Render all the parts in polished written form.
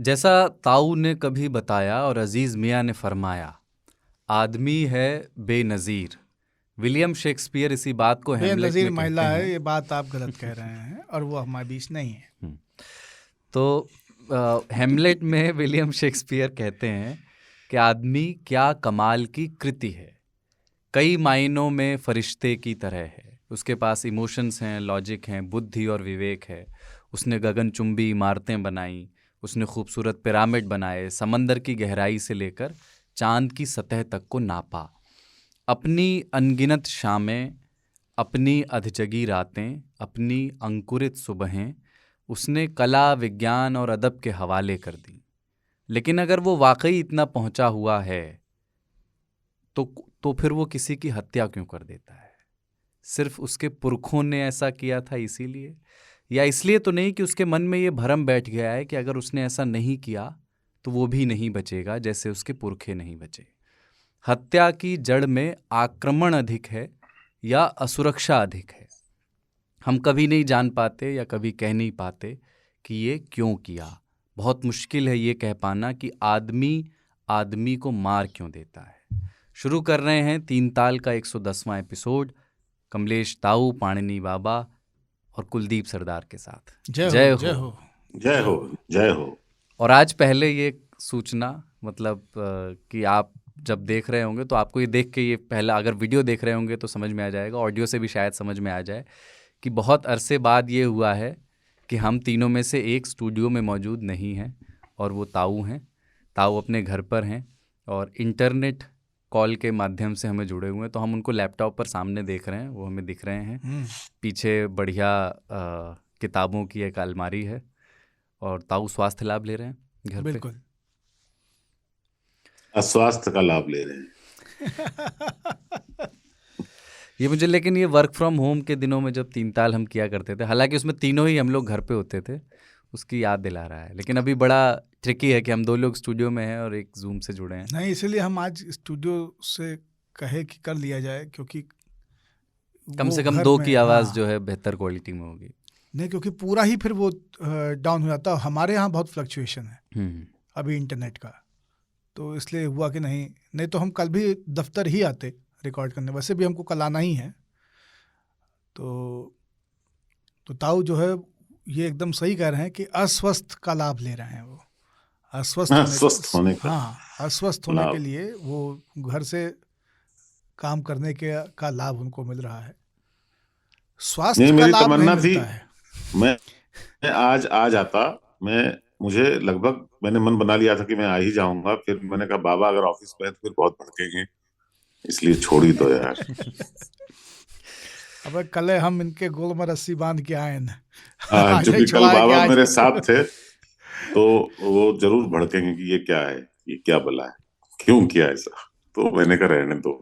जैसा ताऊ ने कभी बताया और अजीज़ मियाँ ने फरमाया, आदमी है बेनज़ीर। विलियम शेक्सपियर इसी बात को हेमलेट बेनज़ीर में महिला कहते है, हैं। ये बात आप गलत कह रहे हैं और वो हमारे बीच नहीं है। तो हेमलेट में विलियम शेक्सपियर कहते हैं कि आदमी क्या कमाल की कृति है, कई मायनों में फरिश्ते की तरह है। उसके पास इमोशंस हैं, लॉजिक हैं, बुद्धि और विवेक है। उसने गगनचुंबी इमारतें बनाई, उसने खूबसूरत पिरामिड बनाए, समंदर की गहराई से लेकर चांद की सतह तक को नापा। अपनी अनगिनत शामें, अपनी अधजगी रातें, अपनी अंकुरित सुबहें उसने कला, विज्ञान और अदब के हवाले कर दी। लेकिन अगर वो वाकई इतना पहुंचा हुआ है तो फिर वो किसी की हत्या क्यों कर देता है? सिर्फ उसके पुरखों ने ऐसा किया था इसीलिए, या इसलिए तो नहीं कि उसके मन में ये भरम बैठ गया है कि अगर उसने ऐसा नहीं किया तो वो भी नहीं बचेगा जैसे उसके पुरखे नहीं बचे। हत्या की जड़ में आक्रमण अधिक है या असुरक्षा अधिक है? हम कभी नहीं जान पाते या कभी कह नहीं पाते कि ये क्यों किया। बहुत मुश्किल है ये कह पाना कि आदमी आदमी को मार क्यों देता है। शुरू कर रहे हैं तीन ताल का 110वां एपिसोड कमलेश ताऊ, पाणिनी बाबा और कुलदीप सरदार के साथ। जय हो, जय हो, जय हो, जय हो। और आज पहले ये सूचना, मतलब कि आप जब देख रहे होंगे तो आपको ये देख के, ये पहला अगर वीडियो देख रहे होंगे तो समझ में आ जाएगा, ऑडियो से भी शायद समझ में आ जाए कि बहुत अरसे बाद ये हुआ है कि हम तीनों में से एक स्टूडियो में मौजूद नहीं हैं और वो ताऊ हैं। ताऊ अपने घर पर हैं और इंटरनेट कॉल के माध्यम से हमें जुड़े हुए हैं, तो हम उनको लैपटॉप पर सामने देख रहे हैं, वो हमें दिख रहे हैं। पीछे बढ़िया किताबों की एक अलमारी है और ताऊ स्वास्थ्य लाभ ले रहे हैं घर पे। बिल्कुल स्वास्थ्य का लाभ ले रहे हैं। ये मुझे, लेकिन ये वर्क फ्रॉम होम के दिनों में जब तीन ताल हम किया करते थे, हालांकि उसमें तीनों ही हम लोग घर पे होते थे, उसकी याद दिला रहा है। लेकिन अभी बड़ा ट्रिकी है कि हम दो लोग स्टूडियो में हैं और एक जूम से जुड़े हैं। नहीं, इसीलिए हम आज स्टूडियो से कहे कि कर लिया जाए, क्योंकि कम से कम दो की आवाज़ जो है बेहतर क्वालिटी में होगी। नहीं, क्योंकि पूरा ही फिर वो डाउन हो जाता है। हमारे यहाँ बहुत फ्लक्चुएशन है अभी इंटरनेट का, तो इसलिए हुआ कि नहीं तो हम कल भी दफ्तर ही आते रिकॉर्ड करने। वैसे भी हमको कल आना ही है। तो ताऊ जो है ये एकदम सही कह रहे हैं कि अस्वस्थ का लाभ ले रहे हैं वो। अस्वस्थ होने का, हाँ, अस्वस्थ होने के लिए वो घर से काम करने का लाभ उनको मिल रहा है। स्वास्थ्य का लाभ नहीं मिलता है। मैं आज आ जाता, मुझे लगभग मैंने मन बना लिया था कि मैं आ ही जाऊंगा। फिर मैंने कहा बाबा अगर ऑफिस में है तो फिर बहुत भड़केंगे, इसलिए छोड़ ही दो यार। अब कल हम इनके गोल में रस्सी बांध के आए न, क्योंकि कल बाबा मेरे साथ थे तो वो जरूर भड़केंगे कि ये क्या है, ये क्या बला है, क्यों किया ऐसा। तो मैंने कहा रहने दो।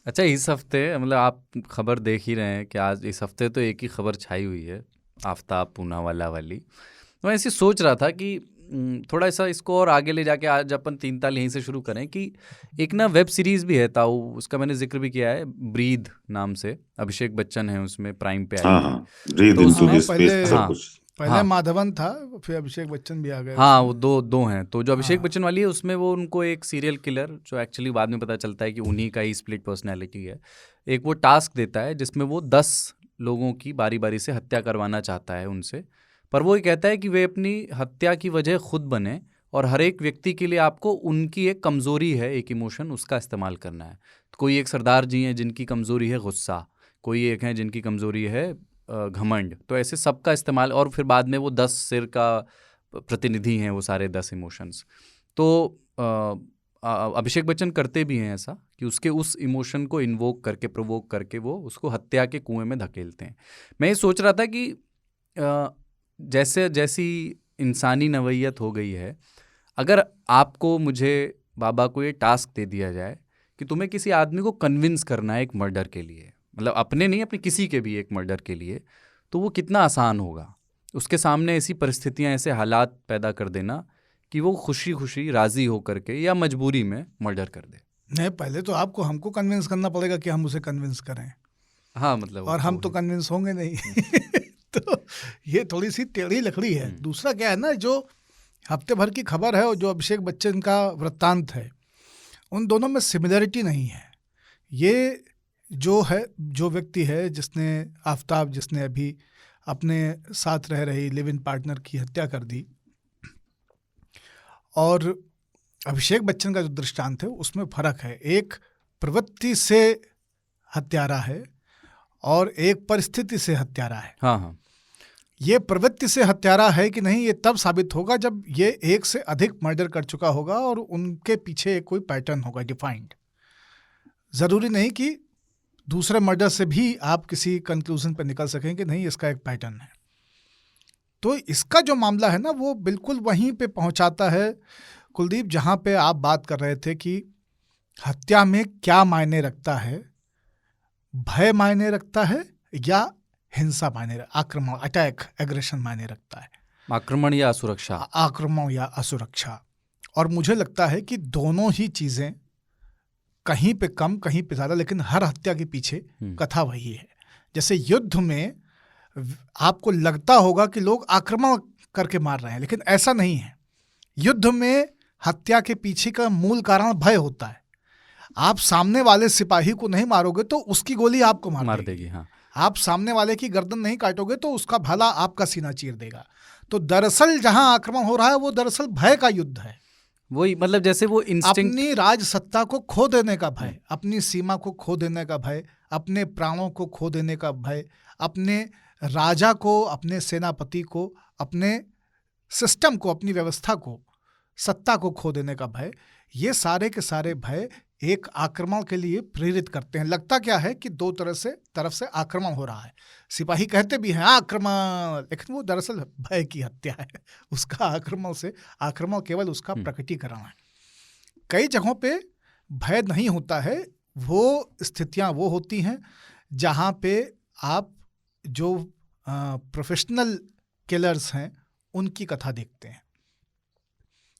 अच्छा, इस हफ्ते मतलब आप खबर देख ही रहे हैं कि आज इस हफ्ते तो एक ही खबर छाई हुई है, आफ्ताब पूनावाला वाली। तो मैं ऐसे सोच रहा था कि थोड़ा सा इसको और आगे ले जाके आज अपन तीन ताल यहीं से शुरू करें कि एक ना वेब सीरीज़ भी है ताऊ, उसका मैंने जिक्र भी किया है, ब्रीद नाम से। अभिषेक बच्चन है उसमें, प्राइम पे आई थी। तो उसमें पहले माधवन था, फिर अभिषेक बच्चन भी आ गए। हाँ, वो दो हैं। तो जो अभिषेक बच्चन वाली है उसमें वो उनको एक सीरियल किलर, जो एक्चुअली बाद में पता चलता है कि उन्हीं का ही स्प्लिट पर्सनैलिटी है, एक वो टास्क देता है जिसमें वो 10 लोगों की बारी बारी से हत्या करवाना चाहता है उनसे। पर वो ये कहता है कि वे अपनी हत्या की वजह खुद बने और हर एक व्यक्ति के लिए आपको उनकी एक कमज़ोरी है, एक इमोशन, उसका इस्तेमाल करना है। तो कोई एक सरदार जी हैं जिनकी कमज़ोरी है गुस्सा, कोई एक हैं जिनकी कमज़ोरी है घमंड। तो ऐसे सबका इस्तेमाल, और फिर बाद में वो 10 सिर का प्रतिनिधि हैं वो सारे 10 इमोशंस। तो अभिषेक बच्चन करते भी हैं ऐसा कि उसके उस इमोशन को इन्वोक करके, प्रोवोक करके वो उसको हत्या के कुएं में धकेलते हैं। मैं ये सोच रहा था कि जैसी इंसानी नवैयत हो गई है, अगर आपको, मुझे, बाबा को ये टास्क दे दिया जाए कि तुम्हें किसी आदमी को कन्विंस करना है एक मर्डर के लिए, मतलब अपने नहीं, अपने किसी के भी एक मर्डर के लिए, तो वो कितना आसान होगा। उसके सामने ऐसी परिस्थितियां, ऐसे हालात पैदा कर देना कि वो खुशी खुशी राज़ी होकर के या मजबूरी में मर्डर कर दे। नहीं, पहले तो आपको हमको कन्विंस करना पड़ेगा कि हम उसे कन्विंस करें। हाँ, मतलब, और हम तो कन्विंस होंगे नहीं। तो ये थोड़ी सी टेढ़ी लकड़ी है। दूसरा क्या है ना, जो हफ्ते भर की खबर है और जो अभिषेक बच्चन का वृत्तांत है, उन दोनों में सिमिलरिटी नहीं है। ये जो व्यक्ति है जिसने आफताब, जिसने अभी अपने साथ रह रही लिव इन पार्टनर की हत्या कर दी, और अभिषेक बच्चन का जो दृष्टांत है उसमें फर्क है। एक प्रवृत्ति से हत्यारा है और एक परिस्थिति से हत्यारा है। हाँ। ये प्रवृत्ति से हत्यारा है कि नहीं, ये तब साबित होगा जब ये एक से अधिक मर्डर कर चुका होगा और उनके पीछे एक कोई पैटर्न होगा डिफाइंड। ज़रूरी नहीं कि दूसरे मर्डर से भी आप किसी कंक्लूजन पर निकल सकें कि नहीं इसका एक पैटर्न है। तो इसका जो मामला है ना, वो बिल्कुल वहीं पे पहुंचाता है कुलदीप, जहां पे आप बात कर रहे थे कि हत्या में क्या मायने रखता है, भय मायने रखता है या हिंसा मायने, आक्रमण, अटैक, एग्रेशन मायने रखता है, आक्रमण या असुरक्षा, आक्रमण या असुरक्षा। और मुझे लगता है कि दोनों ही चीज़ें कहीं पे कम कहीं पे ज़्यादा, लेकिन हर हत्या के पीछे कथा वही है। जैसे युद्ध में आपको लगता होगा कि लोग आक्रमण करके मार रहे हैं, लेकिन ऐसा नहीं है। युद्ध में हत्या के पीछे का मूल कारण भय होता है। आप सामने वाले सिपाही को नहीं मारोगे तो उसकी गोली आपको मार देगी। हाँ। आप सामने वाले की गर्दन नहीं काटोगे तो उसका भाला आपका सीना चीर देगा। तो दरअसल जहां आक्रमण हो रहा है वो दरअसल भय का युद्ध है। वही, मतलब जैसे वो इंस्टिंक्ट, अपनी राज सत्ता को खो देने का भय, अपनी सीमा को खो देने का भय, अपने प्राणों को खो देने का भय, अपने राजा को, अपने सेनापति को, अपने सिस्टम को, अपनी व्यवस्था को, सत्ता को खो देने का भय। ये सारे के सारे भय एक आक्रमण के लिए प्रेरित करते हैं। लगता क्या है कि दो तरफ से आक्रमण हो रहा है। सिपाही कहते भी हैं आक्रमण, लेकिन वो दरअसल भय की हत्या है। उसका आक्रमण केवल उसका प्रकटीकरण है। कई जगहों पे भय नहीं होता है। वो स्थितियां वो होती हैं जहां पे आप जो प्रोफेशनल किलर्स हैं उनकी कथा देखते हैं,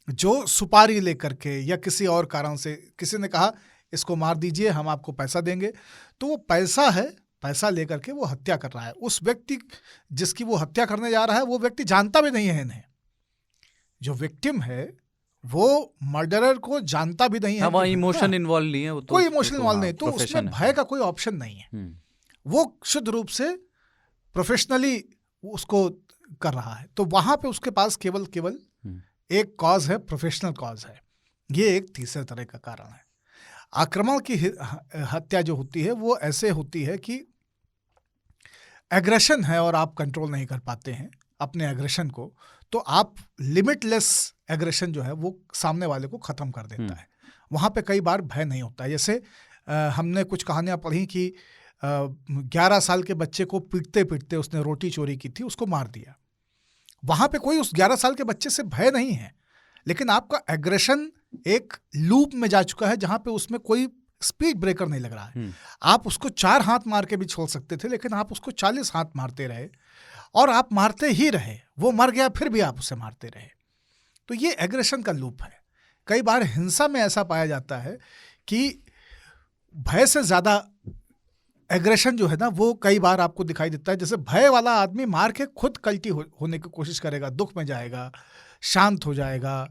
जो सुपारी लेकर के या किसी और कारण से किसी ने कहा इसको मार दीजिए, हम आपको पैसा देंगे, तो वो पैसा है, पैसा लेकर के वो हत्या कर रहा है। उस व्यक्ति जिसकी वो हत्या करने जा रहा है वो व्यक्ति जानता भी नहीं है इन्हें। जो विक्टिम है वो मर्डरर को जानता भी नहीं है। वहाँ इमोशन इन्वॉल्व नहीं है, वो तो कोई इमोशन इन्वॉल्व नहीं, तो प्रोफेशन उसमें भय का कोई ऑप्शन नहीं है। वो शुद्ध रूप से प्रोफेशनली उसको कर रहा है। तो वहां पे उसके पास केवल एक कॉज है, प्रोफेशनल कॉज है। ये एक तीसरे तरह का कारण है। आक्रमण की हत्या जो होती है वो ऐसे होती है कि एग्रेशन है और आप कंट्रोल नहीं कर पाते हैं अपने एग्रेशन को, तो आप लिमिटलेस एग्रेशन जो है वो सामने वाले को ख़त्म कर देता है। वहाँ पे कई बार भय नहीं होता है। जैसे हमने कुछ कहानियाँ पढ़ी कि 11 साल के बच्चे को पीटते पीटते उसने रोटी चोरी की थी, उसको मार दिया। वहाँ पे कोई उस 11 साल के बच्चे से भय नहीं है, लेकिन आपका एग्रेशन एक लूप में जा चुका है जहाँ पे उसमें कोई स्पीड ब्रेकर नहीं लग रहा है। आप उसको 4 हाथ मार के भी छोड़ सकते थे, लेकिन आप उसको 40 हाथ मारते रहे और आप मारते ही रहे। वो मर गया फिर भी आप उसे मारते रहे। तो ये एग्रेशन का लूप है। कई बार हिंसा में ऐसा पाया जाता है कि भय से ज़्यादा एग्रेशन जो है ना वो कई बार आपको दिखाई देता है। जैसे भय वाला आदमी मार के खुद कल्टी होने की कोशिश करेगा, दुख में जाएगा, शांत हो जाएगा,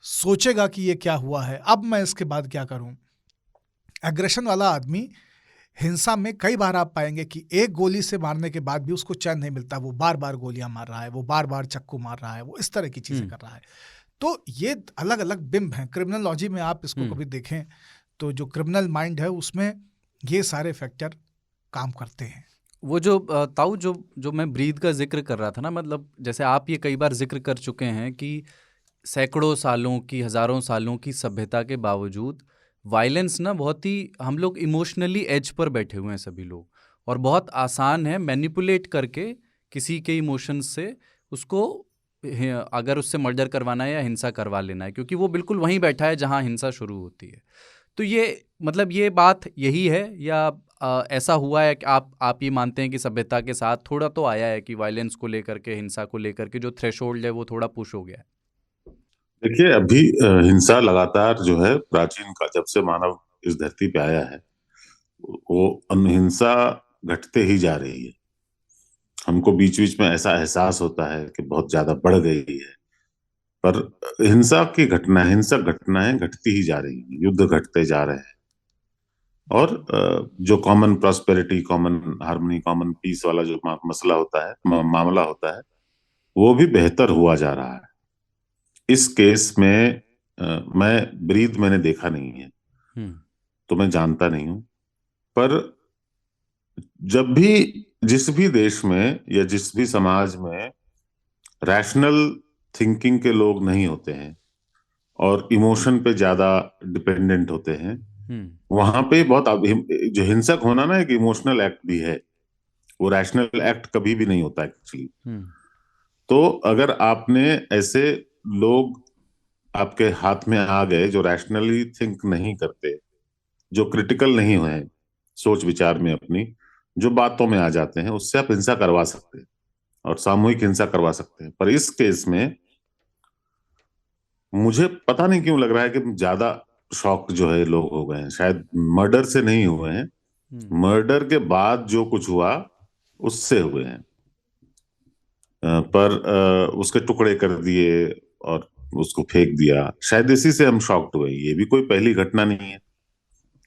सोचेगा कि ये क्या हुआ है, अब मैं इसके बाद क्या करूं। एग्रेशन वाला आदमी हिंसा में कई बार आप पाएंगे कि एक गोली से मारने के बाद भी उसको चैन नहीं मिलता, वो बार बार गोलियां मार रहा है, वो बार बार चक्कू मार रहा है, वो इस तरह की चीज़ें कर रहा है। तो ये अलग अलग बिंब हैं। क्रिमिनोलॉजी में आप इसको कभी देखें तो जो क्रिमिनल माइंड है उसमें ये सारे फैक्टर काम करते हैं। वो जो ताऊ जो मैं ब्रीद का जिक्र कर रहा था ना, मतलब जैसे आप ये कई बार जिक्र कर चुके हैं कि सैकड़ों सालों की, हज़ारों सालों की सभ्यता के बावजूद वायलेंस ना बहुत ही, हम लोग इमोशनली एज पर बैठे हुए हैं सभी लोग, और बहुत आसान है मैनिपुलेट करके किसी के इमोशंस से उसको अगर उससे मर्डर करवाना है या हिंसा करवा लेना है, क्योंकि वो बिल्कुल वहीं बैठा है जहाँ हिंसा शुरू होती है। तो ये मतलब ये बात यही है या ऐसा हुआ है कि आप ये मानते हैं कि सभ्यता के साथ थोड़ा तो आया है कि वायलेंस को लेकर के, हिंसा को लेकर के जो थ्रेशोल्ड है वो थोड़ा पुश हो गया है? देखिए, अभी हिंसा लगातार जो है प्राचीन का, जब से मानव इस धरती पे आया है, वो अहिंसा घटते ही जा रही है। हमको बीच बीच में ऐसा एहसास होता है कि बहुत ज्यादा बढ़ गई है, पर हिंसक घटनाएं घटती ही जा रही हैं, युद्ध घटते जा रहे हैं, और जो common prosperity, common harmony, common peace वाला जो मसला होता है, मामला होता है, वो भी बेहतर हुआ जा रहा है। इस केस में मैंने देखा नहीं है, तो मैं जानता नहीं हूं, पर जब भी जिस भी देश में या जिस भी समाज में रैशनल थिंकिंग के लोग नहीं होते हैं और इमोशन पे ज्यादा डिपेंडेंट होते हैं, वहां पे जो हिंसक होना ना एक इमोशनल एक्ट भी है, वो रैशनल एक्ट कभी भी नहीं होता एक्चुअली। तो अगर आपने ऐसे लोग आपके हाथ में आ गए जो रैशनली थिंक नहीं करते, जो क्रिटिकल नहीं हुए सोच विचार में अपनी, जो बातों में आ जाते हैं, उससे आप हिंसा करवा सकते हैं और सामूहिक हिंसा करवा सकते हैं। पर इस केस में मुझे पता नहीं क्यों लग रहा है कि ज्यादा शॉक जो है लोग हो गए हैं, शायद मर्डर से नहीं हुए हैं, मर्डर के बाद जो कुछ हुआ उससे हुए हैं। पर उसके टुकड़े कर दिए और उसको फेंक दिया, शायद इसी से हम शॉक्ड हुए। ये भी कोई पहली घटना नहीं है,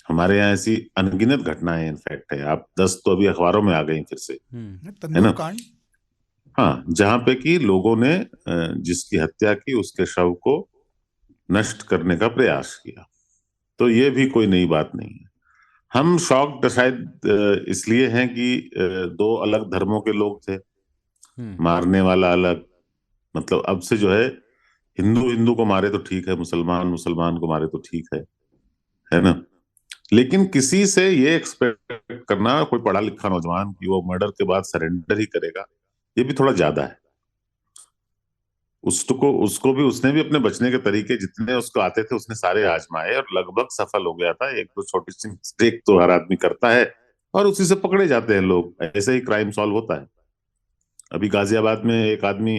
हमारे यहाँ ऐसी अनगिनत घटनाएं इनफैक्ट है। आप 10 तो अभी अखबारों में आ गई फिर से, है तन्नूर ना? कांड। हाँ, जहां पे कि लोगों ने जिसकी हत्या की उसके शव को नष्ट करने का प्रयास किया। तो ये भी कोई नई बात नहीं है। हम शॉक्ड शायद इसलिए हैं कि दो अलग धर्मों के लोग थे, मारने वाला अलग, मतलब अब से जो है हिंदू हिंदू को मारे तो ठीक है, मुसलमान मुसलमान को मारे तो ठीक है ना? लेकिन किसी से ये एक्सपेक्ट करना, कोई पढ़ा लिखा नौजवान, कि वो मर्डर के बाद सरेंडर ही करेगा, ये भी थोड़ा ज्यादा है। उसको भी, उसने भी अपने बचने के तरीके जितने उसको आते थे उसने सारे आजमाए और लगभग सफल हो गया था। एक दो छोटी सी मिस्टेक तो हर आदमी करता है और उसी से पकड़े जाते हैं लोग, ऐसे ही क्राइम सॉल्व होता है। अभी गाजियाबाद में एक आदमी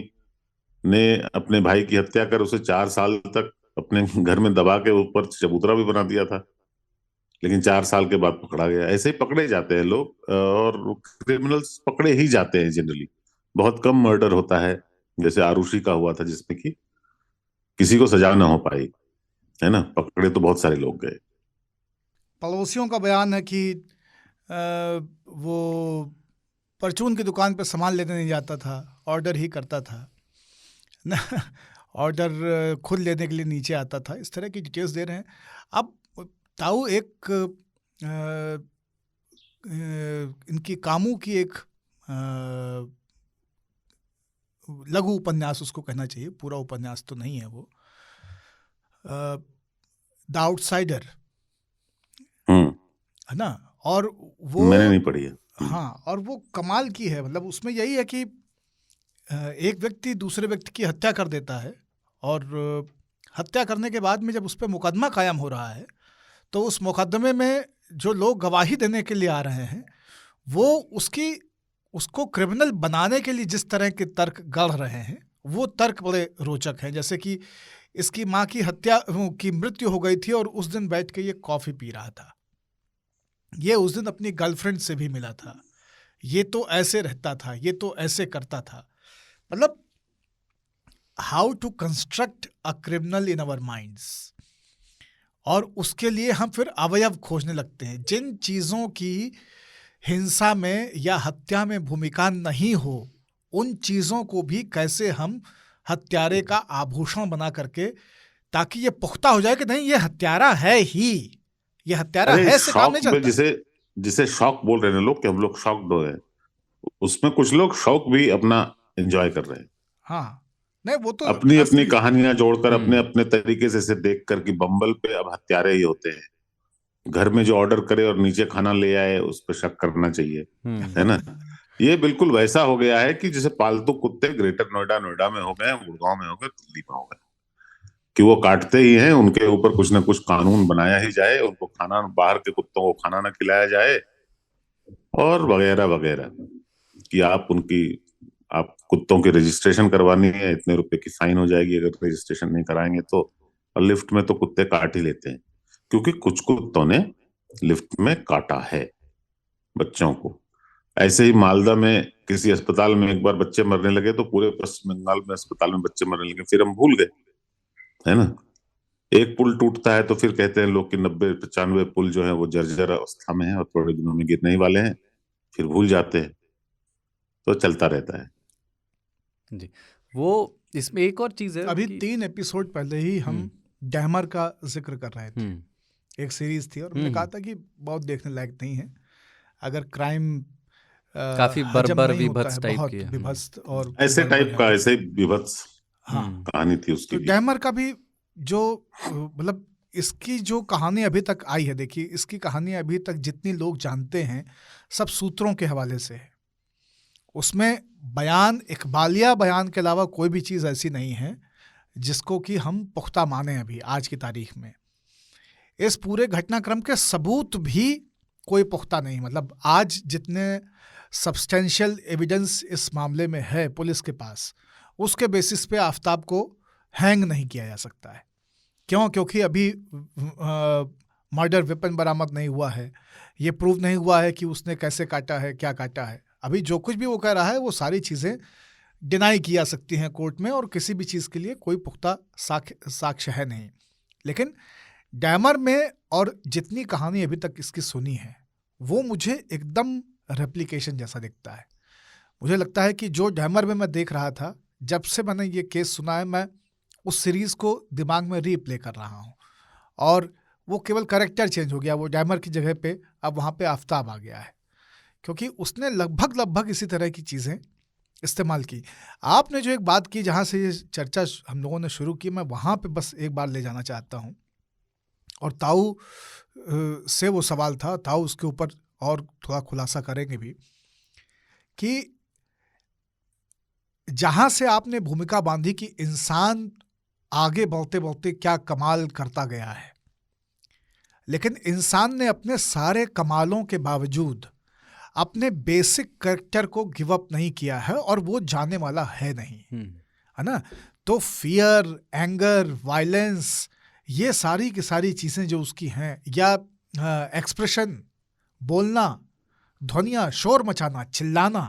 ने अपने भाई की हत्या कर उसे 4 साल तक अपने घर में दबा के ऊपर चबूतरा भी बना दिया था, लेकिन 4 साल के बाद पकड़ा गया। ऐसे ही पकड़े जाते हैं लोग, और क्रिमिनल्स पकड़े ही जाते हैं जनरली। बहुत कम मर्डर होता है, जैसे आरुषि का हुआ था जिसमें कि किसी को सजा ना हो पाई, है ना? पकड़े तो बहुत सारे लोग गए। पड़ोसियों का बयान है कि वो परचून की दुकान पर सामान लेने नहीं जाता था, ऑर्डर ही करता था ना, ऑर्डर खुद लेने के लिए नीचे आता था। इस तरह की डिटेल्स दे रहे हैं। अब ताऊ एक इनकी कामू की एक लघु उपन्यास उसको कहना चाहिए, पूरा उपन्यास तो नहीं है वो, द आउटसाइडर, है ना? और वो मैंने नहीं पढ़ी है। हाँ, और वो कमाल की है। मतलब उसमें यही है कि एक व्यक्ति दूसरे व्यक्ति की हत्या कर देता है, और हत्या करने के बाद में जब उस पर मुकदमा कायम हो रहा है, तो उस मुकदमे में जो लोग गवाही देने के लिए आ रहे हैं, वो उसको क्रिमिनल बनाने के लिए जिस तरह के तर्क गढ़ रहे हैं, वो तर्क बड़े रोचक हैं। जैसे कि इसकी माँ की मृत्यु हो गई थी और उस दिन बैठ के ये कॉफ़ी पी रहा था, ये उस दिन अपनी गर्लफ्रेंड से भी मिला था, ये तो ऐसे रहता था, ये तो ऐसे करता था। मतलब how to construct a criminal in our minds. और उसके लिए हम फिर अवयव खोजने लगते हैं। जिन चीज़ों की हिंसा में या हत्या में भूमिका नहीं हो, उन चीज़ों को भी कैसे हम हत्यारे का आभूषण बना करके, ताकि ये पुख्ता हो जाए कि नहीं, ये हत्यारा है ही, ये हत्यारा है, से काम नहीं चलता। जिसे शौक बोल रहे हैं लोग कि हम लोग शॉक्ड हो गए, उसमें कुछ लोग शौक भी अपना एंजॉय कर रहे हैं। हाँ, नहीं वो तो अपनी अपनी कहानियां जोड़कर, अपने अपने तरीके से इसे देखकर कि बम्बल पे अब हत्यारे ही होते हैं। घर में जो ऑर्डर करे और नीचे खाना ले आए उस पर शक करना चाहिए, है ना? ये बिल्कुल वैसा हो गया है कि जैसे पालतू कुत्ते ग्रेटर नोएडा में हो गए, गुड़गांव में हो गए, दिल्ली में हो गए, कि वो काटते ही हैं, उनके ऊपर कुछ ना कुछ कानून बनाया ही जाए, उनको खाना, बाहर के कुत्तों को खाना ना खिलाया जाए, और वगैरह वगैरह, कि आप कुत्तों की रजिस्ट्रेशन करवानी है, इतने रुपए की फाइन हो जाएगी अगर रजिस्ट्रेशन नहीं कराएंगे तो। और लिफ्ट में तो कुत्ते काट ही लेते हैं, क्योंकि कुछ कुत्तों ने लिफ्ट में काटा है बच्चों को। ऐसे ही मालदा में किसी अस्पताल में एक बार बच्चे मरने लगे, तो पूरे पश्चिम बंगाल में अस्पताल में बच्चे मरने लगे, फिर हम भूल गए। है ना। एक पुल टूटता है तो फिर कहते हैं लोग कि 90-95 पुल जो है वो जर्जर अवस्था में है और थोड़े दिनों में गिरने ही वाले हैं, फिर भूल जाते हैं। तो चलता रहता है जी। वो इसमें एक और चीज़ है अभी कि 3 एपिसोड पहले ही हम डैमर का जिक्र कर रहे थे। एक सीरीज थी और हमने कहा था कि बहुत देखने लायक नहीं है। अगर क्राइम काफी हजम बर्बर नहीं होता विभत्स है, टाइप बहुत की है। विभत्स और ऐसे बर्बर टाइप है का, वो। ऐसे ही विभत्स हाँ, कहानी थी उसकी तो भी। डैमर का भी जो मतलब इसकी जो कहानी अभी तक आई है, देखिए इसकी कहानी अभी तक जितनी लोग जानते हैं सब सूत्रों के हवाले से है। उसमें बयान, इकबालिया बयान के अलावा कोई भी चीज़ ऐसी नहीं है जिसको कि हम पुख्ता माने अभी आज की तारीख में। इस पूरे घटनाक्रम के सबूत भी कोई पुख्ता नहीं, मतलब आज जितने सब्सटेंशियल एविडेंस इस मामले में है पुलिस के पास, उसके बेसिस पे आफताब को हैंग नहीं किया जा सकता है। क्यों? क्योंकि अभी मर्डर वेपन बरामद नहीं हुआ है, ये प्रूव नहीं हुआ है कि उसने कैसे काटा है, क्या काटा है। अभी जो कुछ भी वो कह रहा है वो सारी चीज़ें डिनाई की जा सकती हैं कोर्ट में, और किसी भी चीज़ के लिए कोई पुख्ता साक्ष्य है नहीं। लेकिन डैमर में और जितनी कहानी अभी तक इसकी सुनी है वो मुझे एकदम रेप्लिकेशन जैसा दिखता है। मुझे लगता है कि जो डैमर में मैं देख रहा था, जब से मैंने ये केस सुना है, मैं उस सीरीज़ को दिमाग में रीप्ले कर रहा हूँ, और वो केवल कैरेक्टर चेंज हो गया। वो डैमर की जगह पे अब वहाँ पे आफताब आ गया है, क्योंकि उसने लगभग इसी तरह की चीज़ें इस्तेमाल की। आपने जो एक बात की जहाँ से ये चर्चा हम लोगों ने शुरू की, मैं वहाँ पे बस एक बार ले जाना चाहता हूँ, और ताऊ से वो सवाल था, ताऊ उसके ऊपर और थोड़ा खुलासा करेंगे भी, कि जहाँ से आपने भूमिका बांधी कि इंसान आगे बढ़ते बढ़ते क्या कमाल करता गया है, लेकिन इंसान ने अपने सारे कमालों के बावजूद अपने बेसिक कैरेक्टर को गिव अप नहीं किया है, और वो जाने वाला है नहीं, है ना। तो फियर, एंगर, वायलेंस, ये सारी की सारी चीज़ें जो उसकी हैं, या एक्सप्रेशन, बोलना, ध्वनियाँ, शोर मचाना, चिल्लाना,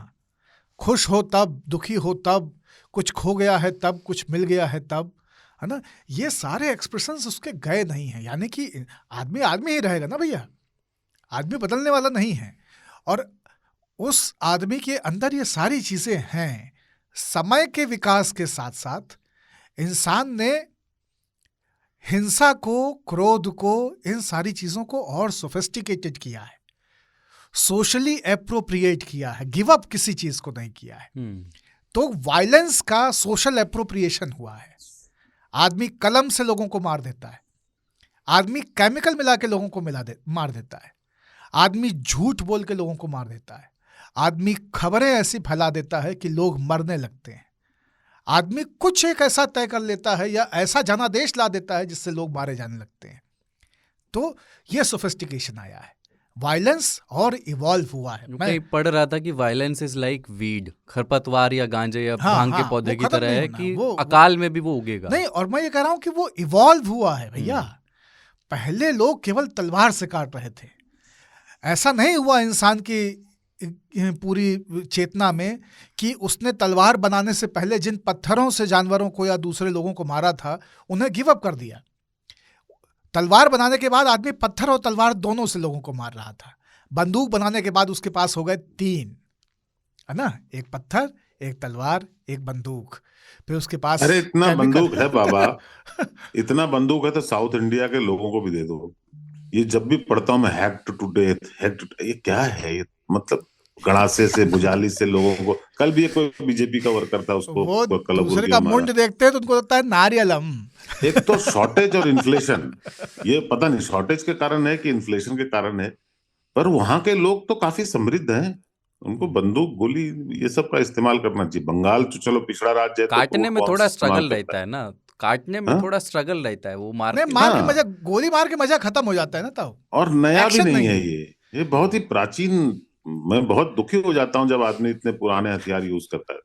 खुश हो तब, दुखी हो तब, कुछ खो गया है तब, कुछ मिल गया है तब, है ना, ये सारे एक्सप्रेशंस उसके गए नहीं हैं। यानी कि आदमी आदमी ही रहेगा ना भैया, आदमी बदलने वाला नहीं है, और उस आदमी के अंदर ये सारी चीज़ें हैं। समय के विकास के साथ साथ इंसान ने हिंसा को, क्रोध को, इन सारी चीज़ों को और सोफिस्टिकेटेड किया है, सोशली एप्रोप्रिएट किया है, गिव अप किसी चीज़ को नहीं किया है। तो वायलेंस का सोशल एप्रोप्रिएशन हुआ है। आदमी कलम से लोगों को मार देता है, आदमी केमिकल मिला के लोगों को मार देता है, आदमी झूठ बोल के लोगों को मार देता है, आदमी खबरें ऐसी फैला देता है कि लोग मरने लगते हैं, आदमी कुछ एक ऐसा तय कर लेता है या ऐसा जनादेश ला देता है जिससे लोग मारे जाने लगते हैं। तो ये सोफिस्टिकेशन आया है, वायलेंस और इवॉल्व हुआ है। मैं कहीं पढ़ रहा था कि वायलेंस इज लाइक वीड, खरपतवार या गांजे या भांग के पौधे की तरह है कि अकाल में भी वो उगेगा नहीं। और मैं ये कह रहा हूं कि वो इवॉल्व हुआ है भैया। पहले लोग केवल तलवार से काट रहे थे, ऐसा नहीं हुआ इंसान की पूरी चेतना में कि उसने तलवार बनाने से पहले जिन पत्थरों से जानवरों को या दूसरे लोगों को मारा था उन्हें गिव अप कर दिया। तलवार बनाने के बाद आदमी पत्थर और तलवार दोनों से लोगों को मार रहा था। बंदूक बनाने के बाद उसके पास हो गए 3, है ना, एक पत्थर, एक तलवार, एक बंदूक। फिर उसके पास अरे इतना बंदूक है बाबा, इतना बंदूक है तो साउथ इंडिया के लोगों को भी दे दो। ये जब भी पढ़ता हूँ मैं, हैक्ड टू डेथ, ये क्या है? ये मतलब गड़ासे से, भुजाली से लोगों को। कल भी कोई बीजेपी का वर्कर था, उसको वो कलम दूसरे का मुंड देखते हैं तो उनको लगता है नारियलम। एक तो शॉर्टेज और इन्फ्लेशन, ये पता नहीं शॉर्टेज के कारण है कि इन्फ्लेशन के कारण है, पर वहां के लोग तो काफी समृद्ध हैं, उनको बंदूक, गोली, ये सब का इस्तेमाल करना चाहिए। बंगाल तो चलो पिछड़ा राज्य है, काटने में थोड़ा स्ट्रगल रहता है ना, काटने में थोड़ा स्ट्रगल रहता है, वो मार के मजा, गोली मार के मजा खत्म हो जाता है ना। ताऊ और नया भी नहीं है ये बहुत ही प्राचीन। मैं बहुत दुखी हो जाता हूँ जब आदमी इतने पुराने हथियार यूज करता है।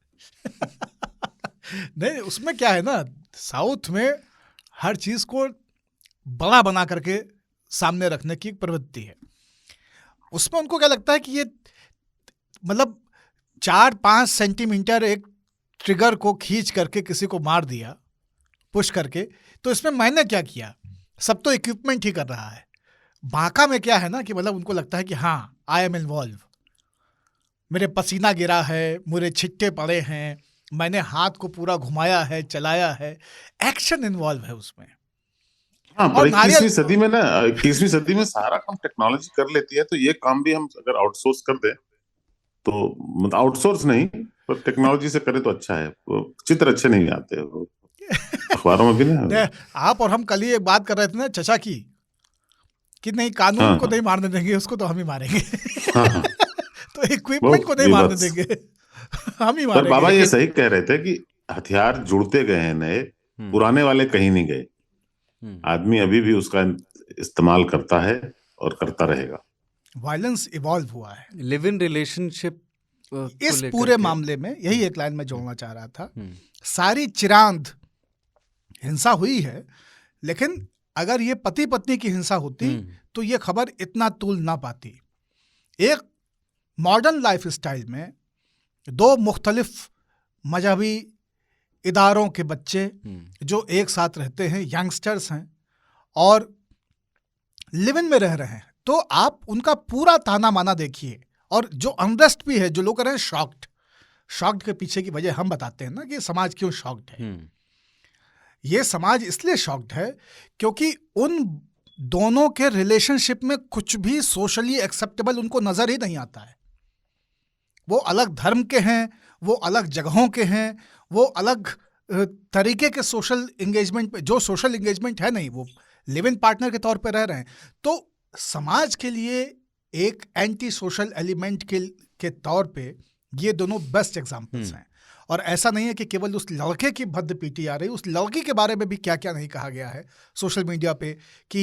नहीं, उसमें क्या है ना, साउथ में हर चीज को बड़ा बना करके सामने रखने की एक प्रवृत्ति है। उसमें उनको क्या लगता है कि ये मतलब 4-5 सेंटीमीटर एक ट्रिगर को खींच करके किसी को मार दिया पुश करके। तो इसमें मैंने क्या किया, सब तो इक्विपमेंट ही कर रहा है, बांका में क्या है ना कि मतलब उनको लगता है कि हाँ आई एम इन्वॉल्व, मेरे पसीना गिरा है, मेरे छिट्टे पड़े हैं, मैंने हाथ को पूरा घुमाया है, चलाया है, एक्शन इन्वॉल्व है उसमें। हाँ, और पर 21वीं नारियल सदी में ना, 21वीं सदी में सारा काम टेक्नोलॉजी कर लेती है, तो ये काम भी हम अगर आउटसोर्स कर दें तो, मतलब आउटसोर्स नहीं पर टेक्नोलॉजी से करें तो अच्छा है। वो चित्र अच्छे नहीं आते वो अखबारों में भी ना। ने, आप और हम कल ही एक बात कर रहे थे ना चचा की, कि नहीं कानून हाँ को नहीं मारने देंगे, उसको तो हम ही मारेंगे। हाँ हाँ, तो इक्विपमेंट को नहीं मारने विभत्स। देंगे, हम ही पर मारेंगे। बाबा ये लेकिन सही कह रहे थे कि हथियार जुड़ते गए हैं नए, हम्म, पुराने वाले कहीं नहीं गए। आदमी अभी भी उसका इस्तेमाल करता है और करता रहेगा। वायलेंस इवॉल्व हुआ है लिव इन रिलेशनशिप को इस लेकर पूरे के। मामले में। यही एक लाइन में जोड़ना चाह रहा था। हम्म, सारी चिरांद हिंसा हुई है, लेकिन अगर ये पति पत्नी की हिंसा होती तो ये खबर इतना तूल ना पाती। एक मॉडर्न लाइफ स्टाइल में दो मुख्तलिफ मजहबी इदारों के बच्चे जो एक साथ रहते हैं, यंगस्टर्स हैं और लिव इन में रह रहे हैं, तो आप उनका पूरा ताना माना देखिए। और जो अनरेस्ट भी है, जो लोग कह रहे हैं शॉक्ड के पीछे की वजह हम बताते हैं ना कि समाज क्यों शॉक्ड है। ये समाज इसलिए शॉक्ड है क्योंकि उन दोनों के रिलेशनशिप में कुछ भी सोशली एक्सेप्टेबल उनको नजर ही नहीं आता है। वो अलग धर्म के हैं, वो अलग जगहों के हैं, वो अलग तरीके के सोशल एंगेजमेंट पे, जो सोशल एंगेजमेंट है नहीं, वो लिव इन पार्टनर के तौर पे रह रहे हैं। तो समाज के लिए एक एंटी सोशल एलिमेंट के तौर पे ये दोनों बेस्ट एग्जांपल्स हैं। और ऐसा नहीं है कि केवल उस लड़के की भद्द पीटी आ रही, उस लड़की के बारे में भी क्या क्या नहीं कहा गया है सोशल मीडिया पे कि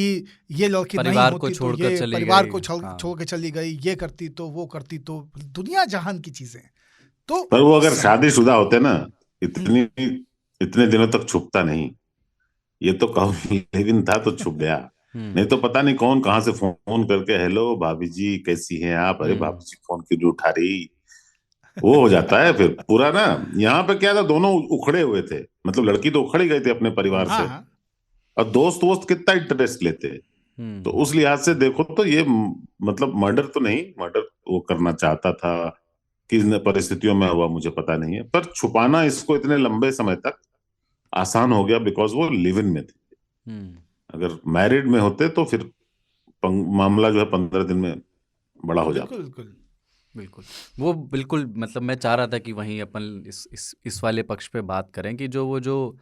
ये लड़की नहीं होती तो ये परिवार को छोड़ के चली गई, ये करती तो वो करती तो, दुनिया जहान की चीजें। तो पर वो अगर शादीशुदा होते ना, इतने दिनों तक छुपता नहीं। ये तो कहो लेकिन था तो छुप गया, नहीं तो पता नहीं कौन कहां से फोन करके हेलो भाभी जी कैसी हैं आप, अरे भाभी जी फोन क्यों उठा रही, वो हो जाता है फिर पूरा ना। यहाँ पे क्या था, दोनों उखड़े हुए थे, मतलब लड़की तो उखड़ ही गई थी अपने परिवार से, और दोस्त कितना इंटरेस्ट लेते। तो उस लिहाज से देखो तो ये मतलब मर्डर तो नहीं, मर्डर वो करना चाहता था, किन परिस्थितियों में हुआ मुझे पता नहीं है, पर छुपाना इसको इतने लंबे समय तक आसान हो गया बिकॉज वो लिव इन में थे। अगर मैरिड में होते तो फिर मामला जो है 15 दिन में बड़ा हो जाता। बिल्कुल वो बिल्कुल, मतलब मैं चाह रहा था कि वहीं अपन इस वाले पक्ष पे बात करें कि जो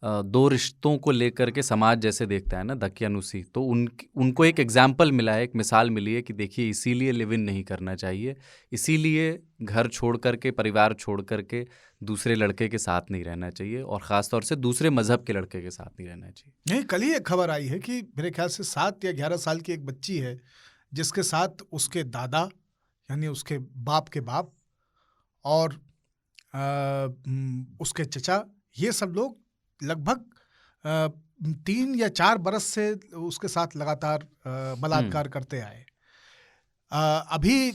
दो रिश्तों को लेकर के समाज जैसे देखता है ना दकियानुसी, तो उनको एक एग्जाम्पल मिला है, एक मिसाल मिली है कि देखिए इसीलिए लिव इन नहीं करना चाहिए, इसीलिए घर छोड़ करके, परिवार छोड़ करके दूसरे लड़के के साथ नहीं रहना चाहिए, और ख़ास तौर से दूसरे मजहब के लड़के के साथ नहीं रहना चाहिए। नहीं, कल ही एक खबर आई है कि मेरे ख्याल से 7 या 11 साल की एक बच्ची है जिसके साथ उसके दादा यानी उसके बाप के बाप और उसके चचा, ये सब लोग लगभग 3 या 4 बरस से उसके साथ लगातार बलात्कार करते आए। अभी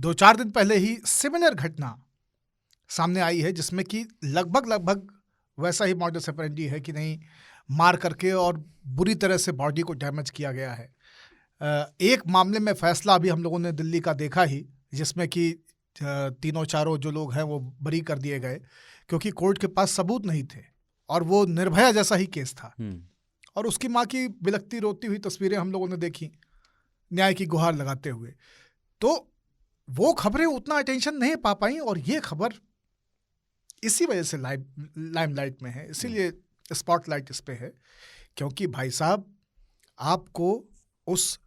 2-4 दिन पहले ही सिमिलर घटना सामने आई है जिसमें कि लगभग वैसा ही मॉडस ऑपरेंडी है कि नहीं, मार करके और बुरी तरह से बॉडी को डैमेज किया गया है। एक मामले में फैसला अभी हम लोगों ने दिल्ली का देखा ही, जिसमें कि 3-4 जो लोग हैं वो बरी कर दिए गए क्योंकि कोर्ट के पास सबूत नहीं थे, और वो निर्भया जैसा ही केस था। और उसकी माँ की बिलखती रोती हुई तस्वीरें हम लोगों ने देखी, न्याय की गुहार लगाते हुए। तो वो खबरें उतना अटेंशन नहीं पा पाई, और ये खबर इसी वजह से लाइमलाइट में है, इसीलिए स्पॉटलाइट इस पे है, क्योंकि भाई साहब आपको उस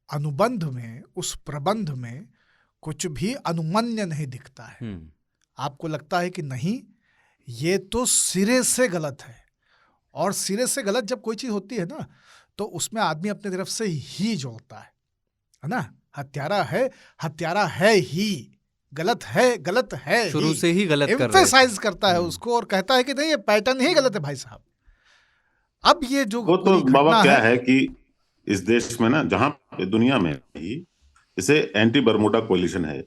अनुबंध में, उस प्रबंध में कुछ भी अनुमन्य नहीं दिखता है। आपको लगता है कि नहीं, ये तो सिरे से गलत है, और सिरे से गलत जब कोई चीज होती है ना, तो उसमें आदमी अपनी तरफ से ही जोड़ता है ना। हत्यारा है ही, गलत है शुरू से ही गलत कर रहे हैं, एम्फेसाइज करता है उसको और कहता है कि नहीं, ये पैटर्न ही गलत है भाई साहब। अब ये जो वो तो बाबा क्या है कि इस देश में ना, जहां दुनिया में ही इसे एंटी बर्मुडा कोलिशन है,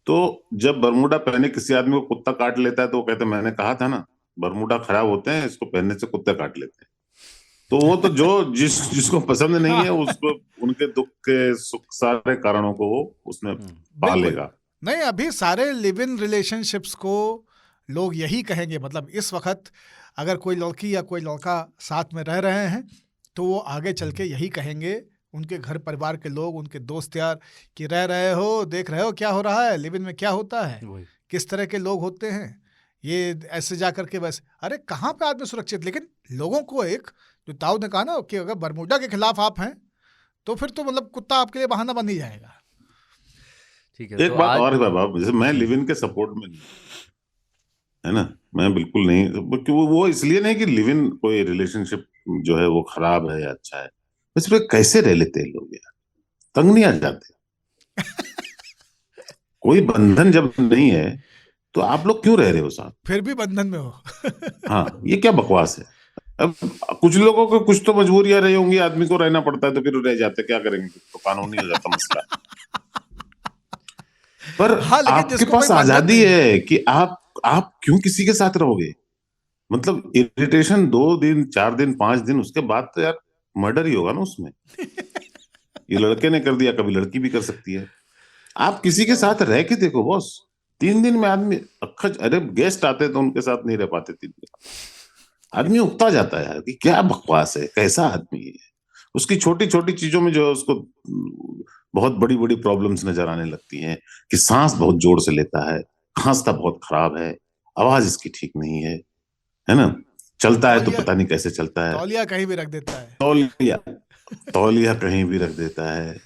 तो जब बर्मुडा पहने किसी आदमी को कुत्ता काट लेता है तो वो कहते मैंने कहा था ना, बरमूडा खराब होते हैं, इसको पहनने से कुत्ते काट लेते हैं। तो वो तो जो जिसको पसंद नहीं है उसको उनके दुख के सुख सारे कारणों को वो उसमें पा बिल्कुल। लेगा। नहीं, अभी सारे लिव इन रिलेशनशिप्स को लोग यही कहेंगे, मतलब इस वक्त अगर कोई लड़की या कोई लड़का साथ में रह रहे हैं तो वो आगे चल के यही कहेंगे, उनके घर परिवार के लोग, उनके दोस्त यार, कि रह रहे हो, देख रहे हो क्या हो रहा है, लिव इन में क्या होता है, किस तरह के लोग होते हैं, ये ऐसे जा करके बस। अरे कहाँ पे आदमी सुरक्षित। लेकिन लोगों को एक जो ताऊ ने कहा ना कि अगर बरमूडा के खिलाफ आप हैं तो फिर तो मतलब कुत्ता आपके लिए बहाना बन ही जाएगा। ठीक है। एक तो बात आज और है बाबा, जैसे मैं लिव इन के सपोर्ट में नहीं, है ना, मैं बिल्कुल नहीं, क्योंकि वो इसलिए नहीं कि लिव इन कोई रिलेशनशिप जो है वो खराब है या अच्छा है, बस पे कैसे रह लेते हैं लोग यार, तंग नहीं आ जाते? कोई बंधन जब नहीं है तो आप लोग क्यों रह रहे हो साथ? फिर भी बंधन में हो। हाँ, ये क्या बकवास है? अब कुछ लोगों को कुछ तो मजबूरियां रही होंगी, आदमी को रहना पड़ता है तो फिर रह जाते, क्या करेंगे, तो कानूनी हो जाता मसला। पर हाँ, लेकिन आपके जिसको कोई पास बंधन आजादी नहीं है। है कि आप क्यों किसी के साथ रहोगे? मतलब इरिटेशन 2 दिन 4 दिन 5 दिन, उसके बाद तो यार मर्डर ही होगा ना उसमें। ये लड़के ने कर दिया, कभी लड़की भी कर सकती है। आप किसी के साथ रह के देखो बॉस, 3 दिन में आदमी अरे गेस्ट आते तो उनके साथ नहीं रह पाते 3 दिन, आदमी उगता जाता है यार कि क्या बकवास है, कैसा आदमी है। उसकी छोटी छोटी चीजों में जो है उसको बहुत बड़ी बड़ी प्रॉब्लम्स नजर आने लगती हैं, कि सांस बहुत जोर से लेता है, खांसता बहुत खराब है, आवाज इसकी ठीक नहीं है ना, चलता है तो तौलिया पता नहीं कैसे चलता है, तौलिया कहीं भी रख देता है। तौलिया तौलिया कहीं भी रख देता है।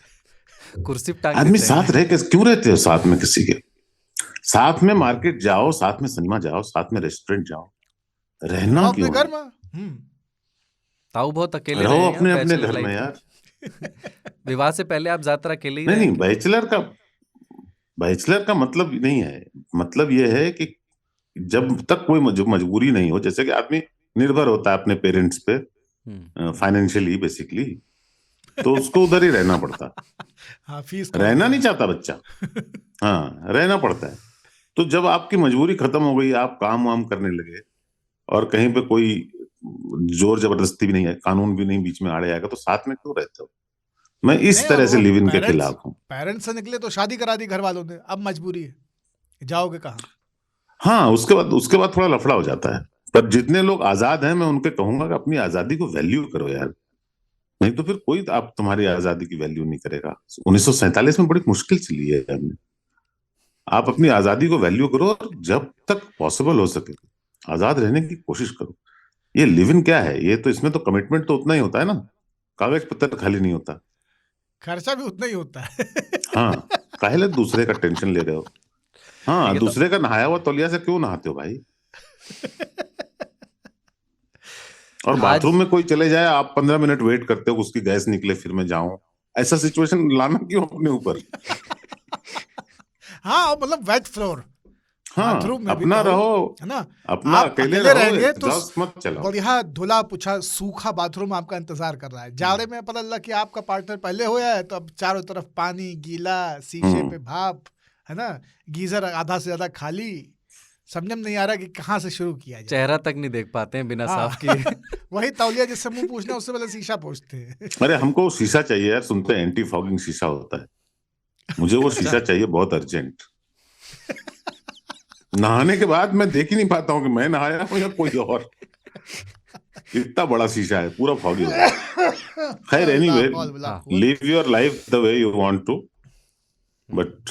कुर्सी पे टांग आदमी देते साथ हैं। रह के क्यों रहते हो साथ में किसी के? साथ में मार्केट जाओ, साथ में सिनेमा जाओ, साथ में रेस्टोरेंट जाओ, रहना रहो अपने क्यों घर है? में। ताऊ बहुत अकेले रहो रहे हैं या अपने अपने बैचलर घर में लाइफ यार। में? विवाह से पहले आप ज्यादातर अकेले ही नहीं रहे नहीं, क्या? बैचलर का मतलब नहीं है, मतलब ये है कि जब तक कोई मजबूरी नहीं हो, जैसे कि आदमी निर्भर होता है अपने पेरेंट्स पे फाइनेंशियली बेसिकली, तो उसको उधर ही रहना पड़ता। हाँ, फीस कौन रहना नहीं देगा। चाहता बच्चा, हाँ रहना पड़ता है। तो जब आपकी मजबूरी खत्म हो गई, आप काम वाम करने लगे, और कहीं पे कोई जोर जबरदस्ती भी नहीं है, कानून भी नहीं बीच में आड़े आएगा, तो साथ में क्यों रहते हो? मैं इस नहीं, और तरह से वो लिव इन के पेरेंट्स खिलाफ हूँ। पेरेंट्स से निकले तो शादी करा दी घर वालों ने, अब मजबूरी है, जाओगे कहाँ। हाँ, उसके बाद थोड़ा लफड़ा हो जाता है। पर जितने लोग आजाद हैं, मैं उनके कहूंगा कि अपनी आजादी को वैल्यू करो यार, नहीं तो फिर कोई आप तुम्हारी आजादी की वैल्यू नहीं करेगा। 1947 में बड़ी मुश्किल से ली है हमने। आप अपनी आजादी को वैल्यू करो, और जब तक पॉसिबल हो सके आजाद रहने की कोशिश करो। ये लिव इन क्या है, ये तो इसमें तो कमिटमेंट तो उतना ही होता है ना, कागज पत्तर खाली नहीं होता। खर्चा भी उतना ही होता है। हाँ, काहे दूसरे का टेंशन ले रहे हो? ठीक हाँ, है। तो दूसरे का नहाया हुआ तौलिया से क्यों नहाते हो भाई? और आज बाथरूम में कोई चले जाए, आप 15 मिनट वेट करते हो उसकी गैस निकले फिर मैं जाऊं, ऐसा सिचुएशन लाना क्यों अपने ऊपर? हाँ, और मतलब वेट फ्लोर, हाँ, बाथरूम में भी अपना कहो, रहो, है ना। अपना आप अकेले अकेले रहो, रहेंगे तो एग्जॉस्ट मत चलाओ। बढ़िया धुला पुछा सूखा बाथरूम आपका इंतजार कर रहा है। जाड़े में पता लगा कि आपका पार्टनर पहले होया है, तो अब चारों तरफ पानी गीला, शीशे पे भाप, है ना, गीजर आधा से ज्यादा खाली, समझ में नहीं आ रहा कि कहाँ से शुरू किया जाए। चेहरा तक नहीं देख पाते हैं बिना हाँ। साफ किए। वही तौलिया जिससे मुंह पूछना उससे पहले शीशा पूछते हैं। अरे हमको शीशा चाहिए यार, सुनते हैं एंटी फॉगिंग शीशा होता है, मुझे वो अच्छा। शीशा चाहिए बहुत अर्जेंट। नहाने के बाद मैं देख ही नहीं पाता हूँ कि मैं नहाया हूँ या कोई और, इतना बड़ा शीशा है, पूरा फॉगी हो जाता है। खैर एनीवे, हाँ। Live your life the way you want to, but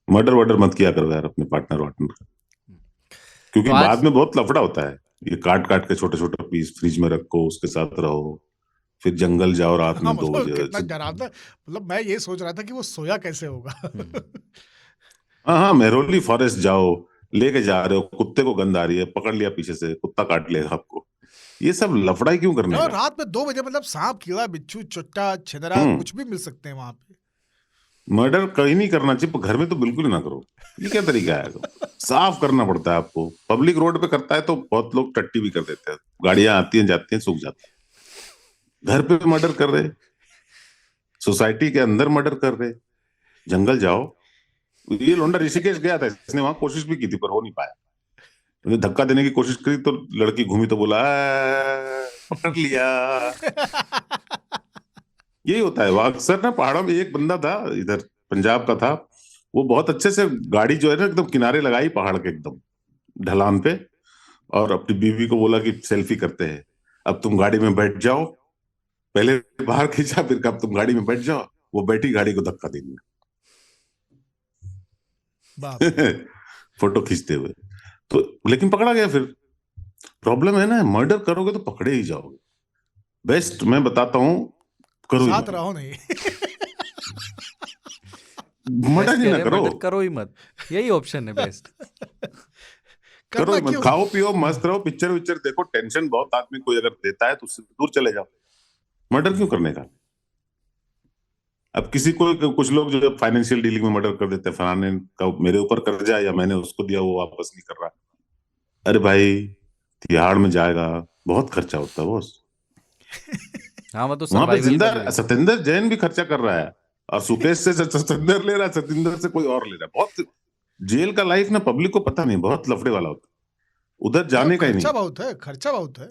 murder वर्डर मत किया करो यार अपने पार्टनर वार्टनर का, तो क्योंकि आज बाद में बहुत लफड़ा होता है। ये काट काट के छोटे छोटे पीस फ्रिज में रखो, उसके साथ रहो, फिर जंगल जाओ रात हाँ, में 2 मतलब बजे कितना डरावना, मतलब मैं ये सोच रहा था कि वो सोया कैसे होगा। हाँ हाँ, मेहरौली फॉरेस्ट जाओ, लेके जा रहे हो, कुत्ते को गंध आ रही है, पकड़ लिया पीछे से, कुत्ता काट लेगा आपको, ये सब लफड़ाई क्यों करने और का? रात में 2 बजे मतलब सांप कीड़ा बिच्छू चुट्टा छिदरा हम्म कुछ भी मिल सकते हैं वहां पे। मर्डर कहीं नहीं करना चाहिए, पर घर में तो बिल्कुल ही ना करो। ये क्या तरीका है? तो साफ करना पड़ता है आपको, पब्लिक रोड पे करता है तो बहुत लोग टट्टी भी कर देते हैं, गाड़ियां आती हैं जाती हैं सूख जाता है। घर पे मर्डर कर रहे, सोसाइटी के अंदर मर्डर कर रहे, जंगल जाओ। ये लोंडा ऋषिकेश गया था, इसने वहां कोशिश भी की थी पर हो नहीं पाया। उन्हें धक्का देने की कोशिश करी तो लड़की घूमी तो बोला पकड़ लिया। यही होता है। वो अक्सर ना पहाड़ों में एक बंदा था, इधर पंजाब का था, वो बहुत अच्छे से गाड़ी जो है ना एकदम किनारे लगाई पहाड़ के एकदम ढलान पे, और अपनी बीवी को बोला कि सेल्फी करते हैं, अब तुम गाड़ी में बैठ जाओ। पहले बाहर खींचा, फिर कहा तुम गाड़ी में बैठ जाओ। वो बैठी, गाड़ी को धक्का दे दिया फोटो खींचते हुए। तो लेकिन पकड़ा गया। फिर प्रॉब्लम है ना, मर्डर करोगे तो पकड़े ही जाओगे। बेस्ट मैं बताता हूँ, करो ही साथ मत। रहो नहीं। मर्डर ही ना करो, मर्डर करो ही मत, यही ऑप्शन है बेस्ट। करो करना ही मत। क्यों? खाओ पियो मस्त रहो, पिक्चर विक्चर देखो। टेंशन बहुत आदमी कोई अगर देता है तो उससे दूर चले जाओ। मर्डर क्यों करने का? अब किसी को, कुछ लोग जो फाइनेंशियल डीलिंग में मर्डर कर देते हैं, फलाने का मेरे ऊपर कर्जा या मैंने उसको दिया वो वापस नहीं कर रहा। अरे भाई, तिहाड़ में जाएगा, बहुत खर्चा होता है बॉस। हाँ वो तो वहां पे सर्वाइवल जिंदा का जो है। सतेंद्र जैन भी खर्चा कर रहा है, और सुकेश से सतेंद्र ले रहा है, सतेंद्र से कोई और ले रहा है। बहुत जेल का लाइफ ना पब्लिक को पता नहीं, बहुत लफड़े वाला होता है, उधर जाने का ही नहीं। खर्चा बहुत है, खर्चा बहुत है।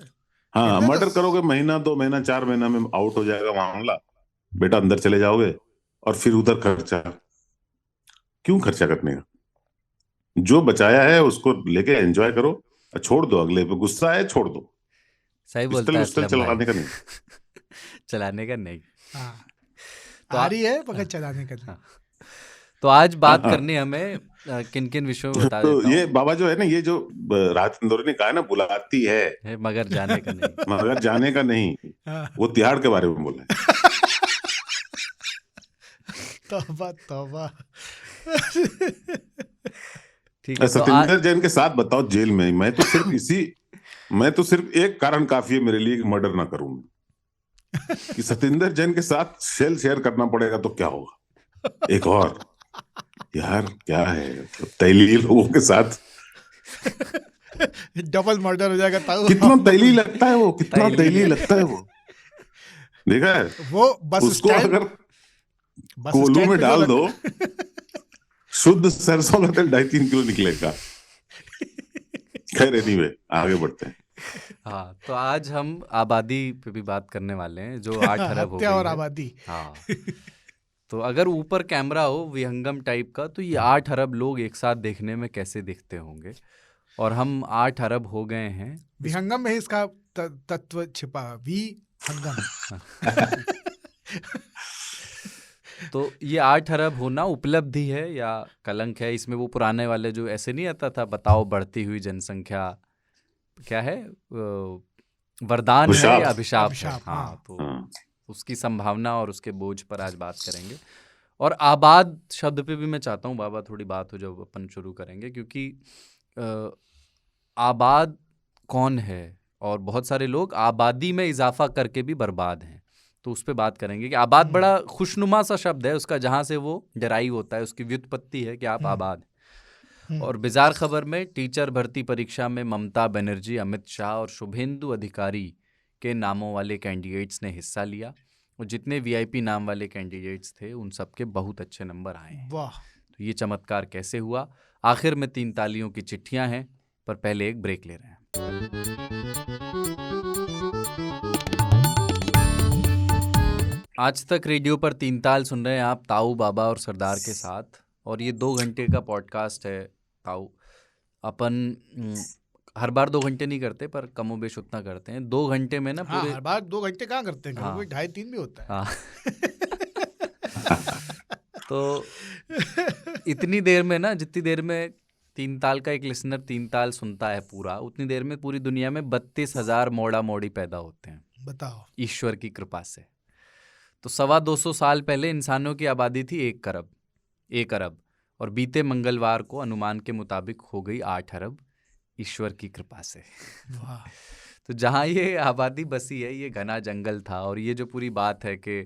हाँ, इतने मर्डर तो- करोगे, महीना 2 महीना 4 महीना में आउट हो जाएगा मामला, बेटा अंदर चले जाओगे, और फिर उधर खर्चा। क्यों खर्चा करने का? जो बचाया है उसको लेके एंजॉय करो, और छोड़ दो। अगले पे गुस्सा है, छोड़ दो। सही बोलता पिस्टल है विस्टल असलम भाई। चलाने का नहीं। चलाने का नहीं। हाँ, तो आ रही है मगर चलाने का नहीं। हाँ। तो आज बात हाँ। करनी हमें किन किन विषयों में बता तो देता ये हूँ। बाबा जो है ना, ये जो राज इंदौरी ने कहा है ना, बुलाती है मगर जाने का नहीं। मगर जाने का नहीं, हाँ, वो तिहाड़ के बारे में बोला है। तौबा तौबा। ठीक है, तो सतेंद्र जैन के साथ बताओ जेल में, मैं तो सिर्फ एक कारण काफी है मेरे लिए कि मर्डर ना करूं मैं। कि सतेंद्र जैन के साथ सेल शेयर करना पड़ेगा तो क्या होगा। एक और यार क्या है, तैली लोगों के साथ डबल मर्डर हो जाएगा ताऊ। कितना तैली लगता है वो, कितना तैली तैली है। लगता है वो। देखा है वो बस उसको? स्टैंड, अगर बस कोलू स्टैंड में पे जो डाल लग- दो, शुद्ध सरसों का तेल 2.5-3 किलो निकलेगा। खैर एनीवे, आगे बढ़ते हैं। हाँ, तो आज हम आबादी पे भी बात करने वाले हैं जो 8 अरब हो हत्या और गई है। आबादी। हाँ, तो अगर ऊपर कैमरा हो विहंगम टाइप का, तो ये 8 अरब लोग एक साथ देखने में कैसे दिखते होंगे। और हम 8 अरब हो गए हैं। विहंगम में ही इसका तत्व छिपा, वी हंगम। तो ये 8 अरब होना उपलब्धि है या कलंक है? इसमें वो पुराने वाले जो ऐसे नहीं आता था, बताओ बढ़ती हुई जनसंख्या क्या है, वरदान है अभिशाप। या अभिशाप है? अभिशाप, हाँ, हाँ। तो हाँ। उसकी संभावना और उसके बोझ पर आज बात करेंगे। और आबाद शब्द पे भी मैं चाहता हूँ बाबा थोड़ी बात हो जब अपन शुरू करेंगे, क्योंकि आबाद कौन है, और बहुत सारे लोग आबादी में इजाफा करके भी बर्बाद हैं। तो उस पर बात करेंगे कि आबाद बड़ा खुशनुमा सा शब्द है, उसका जहाँ से वो डेराइव होता है, उसकी व्युत्पत्ति है कि आप आबाद। और बिजार खबर में टीचर भर्ती परीक्षा में ममता बनर्जी, अमित शाह और शुभेंदु अधिकारी के नामों वाले कैंडिडेट्स ने हिस्सा लिया, और जितने वीआईपी नाम वाले कैंडिडेट्स थे उन सबके बहुत अच्छे नंबर आए हैं। वाह। तो ये चमत्कार कैसे हुआ? आखिर में 3 तालियों की चिट्ठियां हैं, पर पहले एक ब्रेक ले रहे हैं। आज तक रेडियो पर 3 ताल सुन रहे हैं आप ताऊ, बाबा और सरदार के साथ। और ये 2 घंटे का पॉडकास्ट है ताऊ। अपन हर बार 2 घंटे नहीं करते, पर कमोबेश उतना करते हैं। 2 घंटे में ना हाँ, पूरे हर बार 2 घंटे कहाँ करते हैं, हाँ। कभी 2.5-3 भी होता है। हाँ। तो इतनी देर में ना, जितनी देर में 3 ताल का एक लिसनर 3 ताल सुनता है पूरा, उतनी देर में पूरी दुनिया में 32,000 मोड़ा मोड़ी पैदा होते हैं बताओ। ईश्वर की कृपा से। तो 225 साल पहले इंसानों की आबादी थी 1 अरब, और बीते मंगलवार को अनुमान के मुताबिक हो गई 8 अरब ईश्वर की कृपा से। वाह। तो जहाँ ये आबादी बसी है, ये घना जंगल था। और ये जो पूरी बात है कि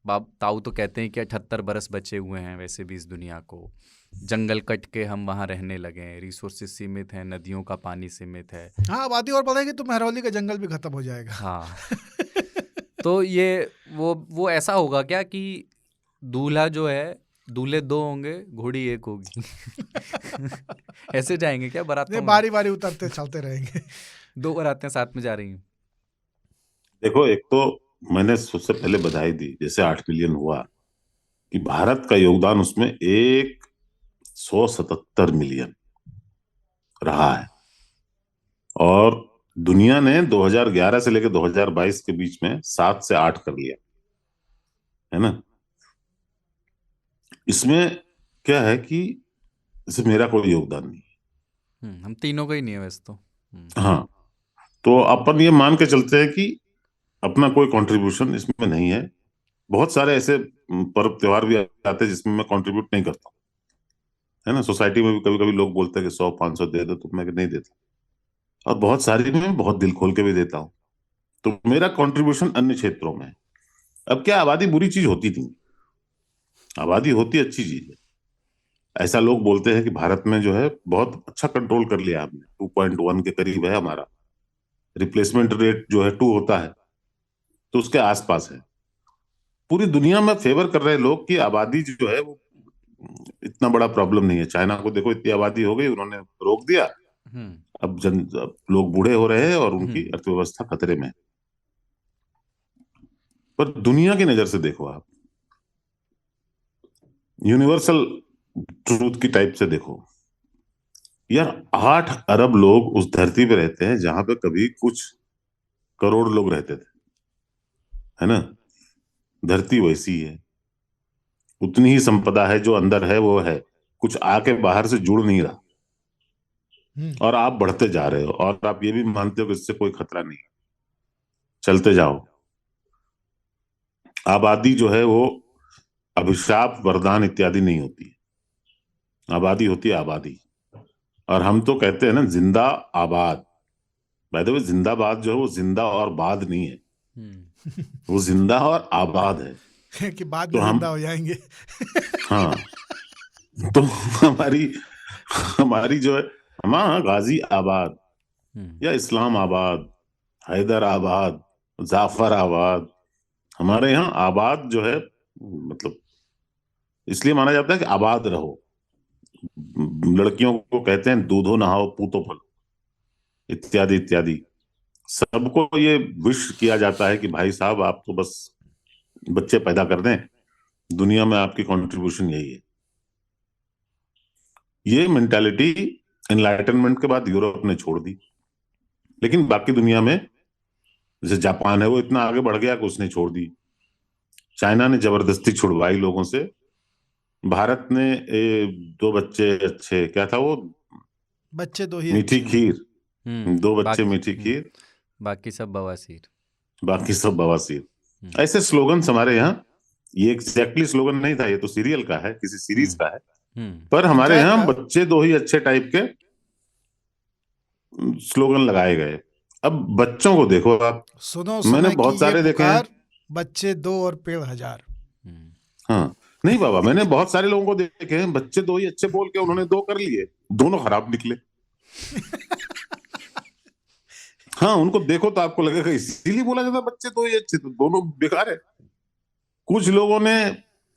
ताऊ तो कहते हैं कि 78 बरस बचे हुए हैं वैसे भी इस दुनिया को, जंगल कट के हम वहाँ रहने लगे हैं, रिसोर्सेज सीमित हैं, नदियों का पानी सीमित है। हाँ, आबादी और बढ़ेगी तो मेहरौली का जंगल भी खत्म हो जाएगा। हाँ। तो ये वो ऐसा होगा क्या कि दूल्हा जो है दूल्हे 2 होंगे, घोड़ी 1 होगी। ऐसे जाएंगे क्या बारातों नहीं, में? बारी बारी उतरते चलते रहेंगे। 2 बारातें साथ में जा रही हैं। देखो, एक तो मैंने सबसे पहले बधाई दी, जैसे 8 मिलियन हुआ, कि भारत का योगदान उसमें 177 मिलियन रहा है। और दुनिया ने 2011 से लेकर 2022 के बीच में 7 से 8 कर लिया है ना। इसमें क्या है कि इसमें मेरा कोई योगदान नहीं। हम तीनों का ही नहीं है वैसे तो। हाँ, तो अपन ये मान के चलते हैं कि अपना कोई कंट्रीब्यूशन इसमें नहीं है। बहुत सारे ऐसे पर्व त्योहार भी आते हैं जिसमें मैं कंट्रीब्यूट नहीं करता, है ना। सोसाइटी में भी कभी कभी लोग बोलते हैं कि 100-500 दे दो, तो मैं नहीं देता। और बहुत सारी में बहुत दिल खोल के भी देता हूँ। तो मेरा कंट्रीब्यूशन अन्य क्षेत्रों में है। अब क्या आबादी बुरी चीज होती थी? आबादी होती अच्छी चीज है। ऐसा लोग बोलते हैं कि भारत में जो है बहुत अच्छा कंट्रोल कर लिया हमने, 2.1 के करीब है हमारा। रिप्लेसमेंट रेट जो है 2 होता है, तो उसके आसपास है। पूरी दुनिया में फेवर कर रहे हैं लोग कि आबादी जो है वो इतना बड़ा प्रॉब्लम नहीं है। चाइना को देखो, इतनी आबादी हो गई, उन्होंने रोक दिया। अब लोग बूढ़े हो रहे हैं और उनकी अर्थव्यवस्था खतरे में है। पर दुनिया की नजर से देखो आप, यूनिवर्सल ट्रूथ की टाइप से देखो यार। 8 अरब लोग उस धरती पे रहते हैं जहां पे कभी कुछ करोड़ लोग रहते थे, है ना। धरती वैसी है, उतनी ही संपदा है, जो अंदर है वो है, कुछ आके बाहर से जुड़ नहीं रहा। और आप बढ़ते जा रहे हो और आप ये भी मानते हो कि इससे कोई खतरा नहीं, चलते जाओ। आबादी जो है वो अभिशाप, वरदान इत्यादि नहीं होती। आबादी होती है आबादी। और हम तो कहते हैं ना, जिंदा आबाद। बाय द वे, जिंदाबाद जो है वो जिंदा और बाद नहीं है, वो जिंदा और आबाद है। कि बाद तो में हम, जिंदा हो जाएंगे। हाँ, तो हमारी हमारी जो है, हमारा गाजी आबाद या इस्लाम आबाद, हैदर आबाद, जाफर आबाद, हमारे यहाँ आबाद जो है, मतलब इसलिए माना जाता है कि आबाद रहो। लड़कियों को कहते हैं दूधो नहाओ पूतो फलो, इत्यादि इत्यादि। सबको ये विश किया जाता है कि भाई साहब, आप तो बस बच्चे पैदा कर दें, दुनिया में आपकी कंट्रीब्यूशन यही है। ये मेंटालिटी एनलाइटनमेंट के बाद यूरोप ने छोड़ दी। लेकिन बाकी दुनिया में, जैसे जापान है, वो इतना आगे बढ़ गया कि उसने छोड़ दी। चाइना ने जबरदस्ती छुड़वाई लोगों से। भारत ने 2 बच्चे अच्छे, क्या था वो, बच्चे 2 ही मीठी अच्छे हैं। खीर, 2 बच्चे बाकी मीठी खीर, बाकी सब बवासीर। बाकी सब बवासीर। ऐसे स्लोगन्स हमारे यहाँ, ये एग्जैक्टली स्लोगन नहीं था, ये तो सीरियल का है, किसी सीरीज का है। पर हमारे पंचायत यहाँ का। बच्चे 2 ही अच्छे टाइप के स्लोगन लगाए गए। अब बच्चों को देखो आप, सुनो मैंने समय की बहुत ये सारे देखे हैं। पुकार, बच्चे 2 और पेड़ 1000। हाँ, नहीं बाबा, मैंने बहुत सारे लोगों को देखे हैं, बच्चे 2 ही अच्छे बोल के उन्होंने 2 कर लिए, दोनों खराब निकले। हाँ, उनको देखो तो आपको लगेगा इसीलिए बोला जाता बच्चे 2 ही अच्छे, तो दोनों बेकार है। कुछ लोगों ने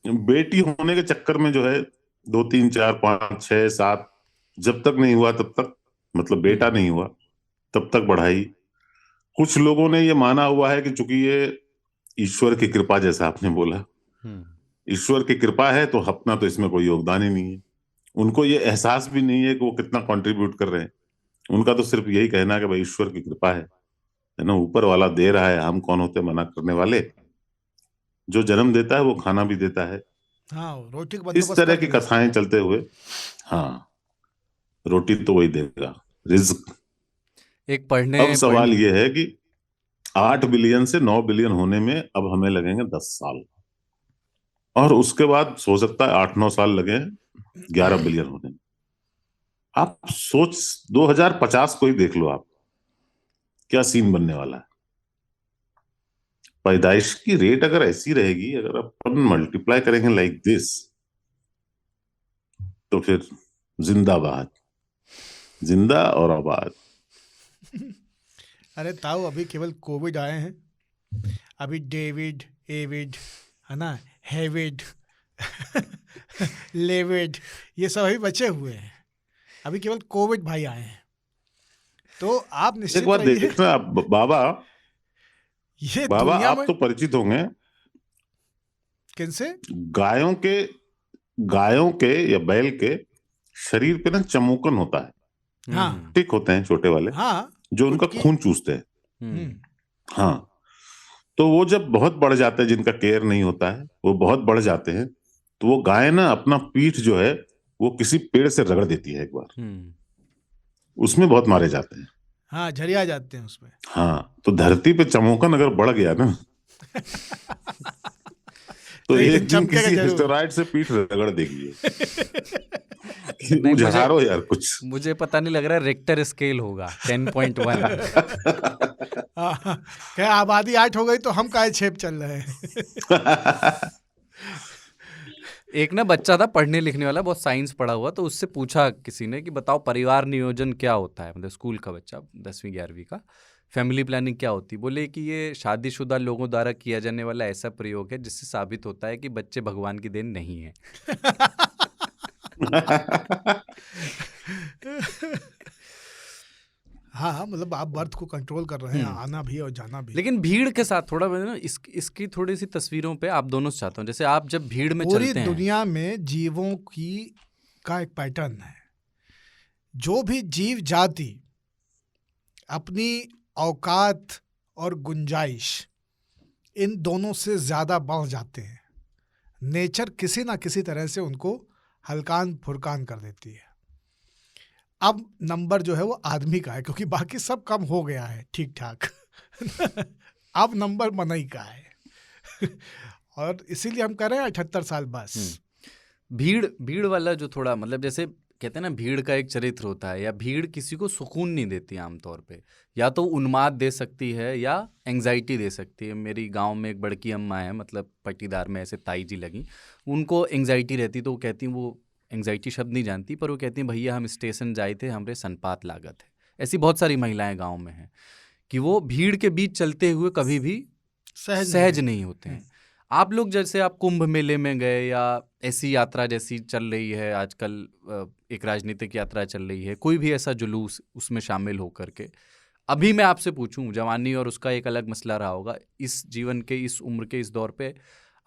बेटी होने के चक्कर में जो है 2, 3, 4, 5, 6, 7, जब तक नहीं हुआ तब तक, मतलब बेटा नहीं हुआ तब तक बढ़ाई। कुछ लोगों ने ये माना हुआ है कि चूंकि ये ईश्वर की कृपा, जैसा आपने बोला, ईश्वर की कृपा है, तो अपना तो इसमें कोई योगदान ही नहीं है। उनको ये एहसास भी नहीं है कि वो कितना कंट्रीब्यूट कर रहे हैं। उनका तो सिर्फ यही कहना है कि भाई ईश्वर की कृपा है ना, ऊपर वाला दे रहा है, हम कौन होते मना करने वाले। जो जन्म देता है वो खाना भी देता है। हाँ, रोटी का इस बंदोबस्त तरह की करके भेजता कथाएं है। चलते हुए, हाँ, रोटी तो वही देगा, रिज्क। एक पढ़ने अब सवाल ये है कि 8 बिलियन से 9 बिलियन होने में अब हमें लगेंगे 10 साल, और उसके बाद हो सकता है 8-9 साल लगे 11 बिलियन होने में। आप सोच, 2050 को ही देख लो आप, क्या सीन बनने वाला है। पैदाइश की रेट अगर ऐसी रहेगी, अगर अपन मल्टीप्लाई करेंगे लाइक दिस, तो फिर जिंदाबाद, जिंदा और आबाद। अरे ताऊ, अभी केवल कोविड आए हैं, अभी डेविड, एविड, है ना, हेविड, लेविड, ये सब अभी बचे हुए हैं, अभी केवल कोविड भाई आए हैं। तो आप निश्चित एक बात रहिए, देखना बाबा ये बाबा दुनिया आप में तो परिचित होंगे किनसे? गायों के या बैल के शरीर पे ना चमोकन होता है, हाँ टिक होते हैं छोटे वाले, हाँ, जो उनका कुटकी। खून चूसते हैं। हाँ, तो वो जब बहुत बढ़ जाते हैं, जिनका केयर नहीं होता है, वो बहुत बढ़ जाते हैं, तो वो गाय ना अपना पीठ जो है वो किसी पेड़ से रगड़ देती है एक बार, उसमें बहुत मारे जाते हैं। हाँ, झरिया जाते हैं उसमें। हाँ, तो धरती पे चमोकन अगर बढ़ गया ना तो एक दिन एक दिन चमकेगा किसी जरूर। एस्टेरॉयड से पीठ रगड़ देगी ये। नहीं, उझारो यार कुछ। मुझे पता नहीं लग रहा है, रिक्टर स्केल होगा 10.1। क्या आबादी 8 हो गई तो हम काहे 6 चल रहे हैं। एक ना बच्चा था पढ़ने लिखने वाला, बहुत साइंस पढ़ा हुआ, तो उससे पूछा किसी ने कि बताओ परिवार नियोजन क्या होता है, मतलब स्कूल का बच्चा 10वीं 11वीं का, फैमिली प्लानिंग क्या होती है। बोले कि ये शादीशुदा लोगों द्वारा किया जाने वाला ऐसा प्रयोग है जिससे साबित होता है कि बच्चे भगवान की देन नहीं है। हाँ, मतलब आप बर्थ को कंट्रोल कर रहे हैं, आना भी और जाना भी। लेकिन भीड़ के साथ थोड़ा ना इसकी थोड़ी सी तस्वीरों पे आप दोनों से चाहता हूँ, जैसे आप जब भीड़ में पूरी चलते हैं, दुनिया में जीवों का एक पैटर्न है। जो भी जीव जाति अपनी औकात और गुंजाइश इन दोनों से ज्यादा बढ़ जाते हैं, नेचर किसी ना किसी तरह से उनको हल्कान फुरकान कर देती है। अब नंबर जो है वो आदमी का है, क्योंकि बाकी सब कम हो गया है ठीक ठाक। अब नंबर मनई का है। और इसीलिए हम कह रहे हैं 78 साल बस। भीड़ वाला जो थोड़ा, मतलब जैसे कहते हैं ना, भीड़ का एक चरित्र होता है, या भीड़ किसी को सुकून नहीं देती आमतौर पे, या तो उन्माद दे सकती है या एंग्जाइटी दे सकती है। मेरी गांव में एक बड़की अम्मा है, मतलब पट्टीदार में ऐसे ताई जी लगी, उनको एंग्जाइटी रहती, तो वो कहती, वो एंग्जाइटी शब्द नहीं जानती, पर वो कहती हैं भैया हम स्टेशन जाए थे, हमरे सनपात लागत है। ऐसी बहुत सारी महिलाएं गाँव में हैं कि वो भीड़ के बीच चलते हुए कभी भी सहज नहीं होते हैं। आप लोग जैसे आप कुंभ मेले में गए, या ऐसी यात्रा जैसी चल रही है आजकल, एक राजनीतिक यात्रा चल रही है, कोई भी ऐसा जुलूस उसमें शामिल होकर के, अभी मैं आपसे पूछूं, जवानी और उसका एक अलग मसला रहा होगा, इस जीवन के इस उम्र के इस दौर पे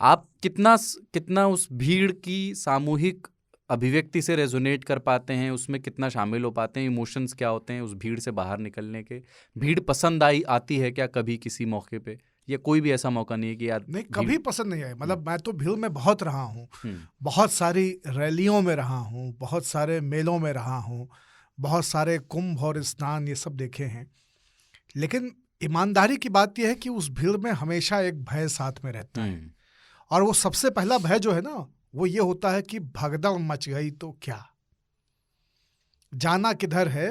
आप कितना उस भीड़ की सामूहिक अभिव्यक्ति से रेजोनेट कर पाते हैं, उसमें कितना शामिल हो पाते हैं, इमोशंस क्या होते हैं उस भीड़ से बाहर निकलने के? भीड़ पसंद आती है क्या कभी किसी मौके पे, या कोई भी ऐसा मौका नहीं है कि यार नहीं, कभी पसंद नहीं आई। मतलब मैं तो भीड़ में बहुत रहा हूँ, बहुत सारी रैलियों में रहा हूँ, बहुत सारे मेलों में रहा हूँ, बहुत सारे कुंभ और स्नान ये सब देखे हैं। लेकिन ईमानदारी की बात यह है कि उस भीड़ में हमेशा एक भय साथ में रहता है, और वो सबसे पहला भय जो है ना, वो ये होता है कि भगदड़ मच गई तो क्या, जाना किधर है,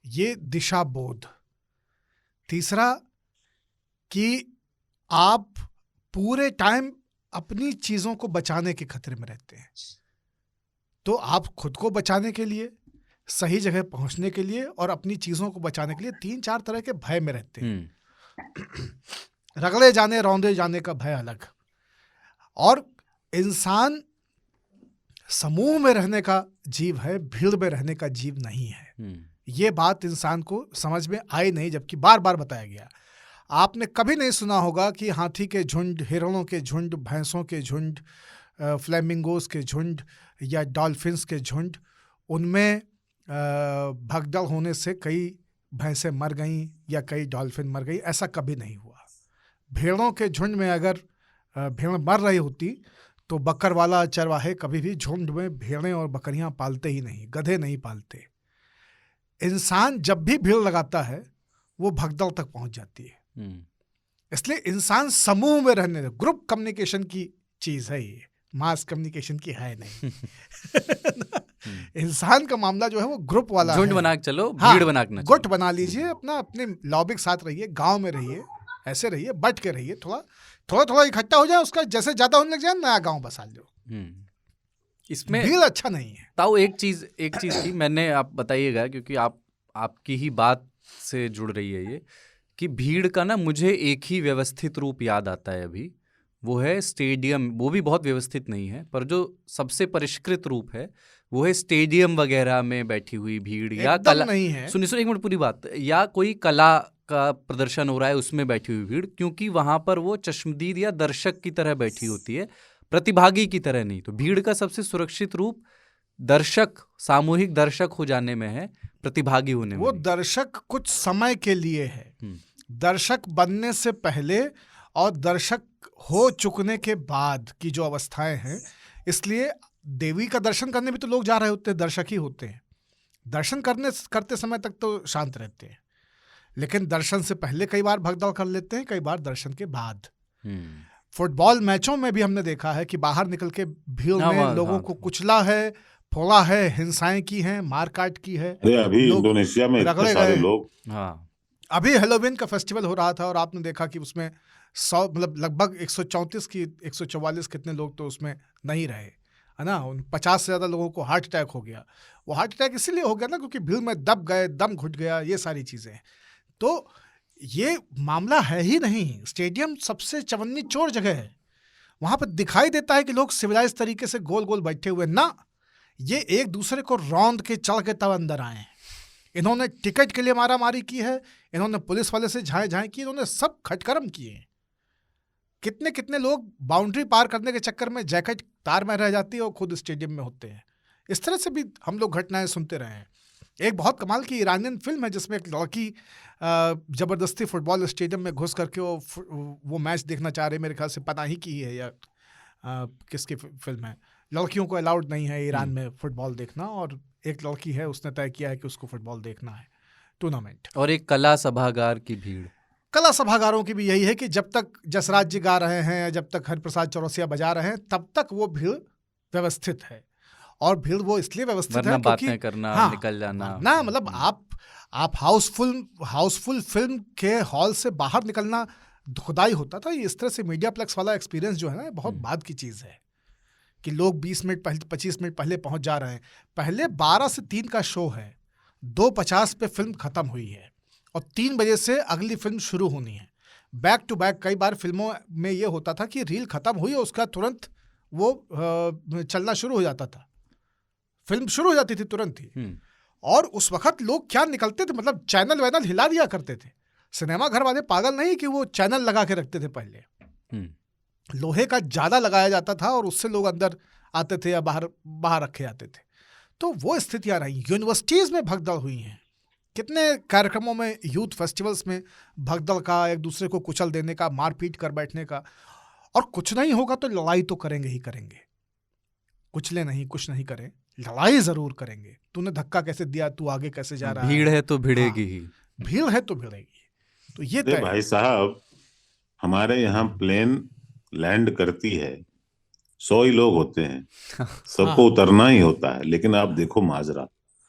ये दिशा बोध। तीसरा कि आप पूरे टाइम अपनी चीजों को बचाने के खतरे में रहते हैं। तो आप खुद को बचाने के लिए, सही जगह पहुंचने के लिए और अपनी चीजों को बचाने के लिए 3-4 तरह के भय में रहते हैं। रगड़े जाने रौंदे जाने का भय अलग, और इंसान समूह में रहने का जीव है, भीड़ में रहने का जीव नहीं है। ये बात इंसान को समझ में आई नहीं, जबकि बार बार बताया गया। आपने कभी नहीं सुना होगा कि हाथी के झुंड, हिरणों के झुंड, भैंसों के झुंड, फ्लेमिंगोज के झुंड या डॉल्फिन्स के झुंड, उनमें भगदड़ होने से कई भैंसें मर गईं या कई डॉल्फिन मर गई, ऐसा कभी नहीं हुआ। भेड़ों के झुंड में अगर भेड़ मर रही होती तो बकर वाला चरवाहे कभी भी झुंड में भेड़ें और बकरियां पालते ही नहीं, गधे नहीं पालते। इंसान जब भी भीड़ लगाता है वो भगदड़ तक पहुंच जाती है। इसलिए इंसान समूह में रहने, ग्रुप कम्युनिकेशन की चीज है ये, मास कम्युनिकेशन की है नहीं। इंसान का मामला जो है वो ग्रुप वाला है। झुंड बना के चलो, हाँ, भीड़ बना के ना गुट बना लीजिए, अपने लॉबी के साथ रहिए, गांव में रहिए, ऐसे रहिए, बट के रहिए, थोड़ा इकट्ठा हो जाए, उसका जैसे ज्यादा होने लग जाए नया गांव बसा लो। इसमें भीड़ अच्छा नहीं है। ताऊ एक चीज की मैंने, आप बताइएगा क्योंकि आपकी ही बात से जुड़ रही है ये, कि भीड़ का ना मुझे एक ही व्यवस्थित रूप याद आता है अभी, वो है स्टेडियम, वो भी बहुत व्यवस्थित नहीं है, पर जो सबसे परिष्कृत रूप है वो है स्टेडियम वगैरह में बैठी हुई भीड़, या एकदम कला, नहीं है। सुनिए एक मिनट पूरी बात, या कोई कला का प्रदर्शन हो रहा है उसमें बैठी हुई भीड़, क्योंकि वहां पर वो चश्मदीद या दर्शक की तरह बैठी होती है, प्रतिभागी की तरह नहीं। तो भीड़ का सबसे सुरक्षित रूप दर्शक, सामूहिक दर्शक हो जाने में है, प्रतिभागी होने में वो नहीं। दर्शक कुछ समय के लिए है, दर्शक बनने से पहले और दर्शक हो चुकने के बाद की जो अवस्थाएं हैं। इसलिए देवी का दर्शन करने भी तो लोग जा रहे होते हैं, दर्शक ही होते हैं। दर्शन करते समय तक तो शांत रहते हैं, लेकिन दर्शन से पहले कई बार भगदड़ कर लेते हैं, कई बार दर्शन के बाद। फुटबॉल मैचों में भी हमने देखा है कि बाहर निकल के भीड़ में लोगों को कुचला है, फोड़ा है, हिंसाएं की हैं, मारकाट की है। अभी इंडोनेशिया में इतने सारे लोग, अभी हेलोवीन का फेस्टिवल हो रहा था और आपने देखा कि उसमें 100 मतलब लगभग 134 की 144 कितने लोग तो उसमें नहीं रहे, है ना। उन 50 से ज़्यादा लोगों को हार्ट अटैक हो गया। वो हार्ट अटैक इसीलिए हो गया ना क्योंकि भीड़ में दब गए, दम घुट गया, ये सारी चीज़ें। तो ये मामला है ही नहीं। स्टेडियम सबसे चवन्नी चोर जगह है, वहाँ पर दिखाई देता है कि लोग सिविलाइज तरीके से गोल गोल बैठे हुए ना, ये एक दूसरे को रौंद के चढ़ के तब अंदर आए हैं। इन्होंने टिकट के लिए मारामारी की है, इन्होंने पुलिस वाले से झाए झाए की, इन्होंने सब खटकर्म किए। कितने कितने लोग बाउंड्री पार करने के चक्कर में जैकेट तार में रह जाती है और खुद स्टेडियम में होते हैं। इस तरह से भी हम लोग घटनाएं सुनते रहे हैं। एक बहुत कमाल की ईरानियन फिल्म है जिसमें एक लड़की जबरदस्ती फुटबॉल स्टेडियम में घुस करके वो मैच देखना चाह रही है। मेरे ख्याल से पनाही की है या किसकी फिल्म है। लड़कियों को अलाउड नहीं है ईरान में फुटबॉल देखना, और एक लड़की है उसने तय किया है कि उसको फुटबॉल देखना है, टूर्नामेंट। और एक कला सभागार की भीड़, कला सभागारों की भी यही है कि जब तक जसराज जी गा रहे हैं, जब तक हरिप्रसाद चौरसिया बजा रहे हैं, तब तक वो भीड़ व्यवस्थित है। और भीड़ वो इसलिए व्यवस्थित है क्योंकि बातें करना, हाँ, निकल जाना ना, मतलब आप हाउसफुल फिल्म के हॉल से बाहर निकलना दुखदाई होता था। इस तरह से मीडिया प्लेक्स वाला एक्सपीरियंस जो है ना, बहुत बाद की चीज़ है कि लोग 20 मिनट पहले, 25 मिनट पहले पहुंच जा रहे हैं। पहले 12 से 3 का शो है, 2:50 पे फिल्म खत्म हुई है और 3 बजे से अगली फिल्म शुरू होनी है, बैक टू बैक। कई बार फिल्मों में ये होता था कि रील खत्म हुई और उसका तुरंत वो चलना शुरू हो जाता था, फिल्म शुरू हो जाती थी तुरंत ही। और उस वक्त लोग क्या निकलते थे, मतलब चैनल वैनल हिला दिया करते थे। सिनेमा घर वाले पागल नहीं कि वो चैनल लगा के रखते थे। पहले लोहे का ज्यादा लगाया जाता था और उससे लोग अंदर आते थे या बाहर रखे जाते थे। तो वो स्थितियां रही। यूनिवर्सिटीज में भगदड़ हुई हैं, कितने कार्यक्रमों में, यूथ फेस्टिवल्स में भगदड़ का, एक दूसरे को कुचल देने का, मारपीट कर बैठने का। और कुछ नहीं होगा तो लड़ाई तो करेंगे ही करेंगे, कुचले नहीं, कुछ नहीं करें, लड़ाई जरूर करेंगे। तूने धक्का कैसे दिया, तू आगे कैसे जा रहा है, भीड़ है तो भिड़ेगी ही, भीड़ है तो भिड़ेगी। तो ये भाई साहब, हमारे यहाँ प्लेन लैंड करती है, 100 ही लोग होते हैं, सबको उतरना ही होता है। लेकिन आप देखो माजरा,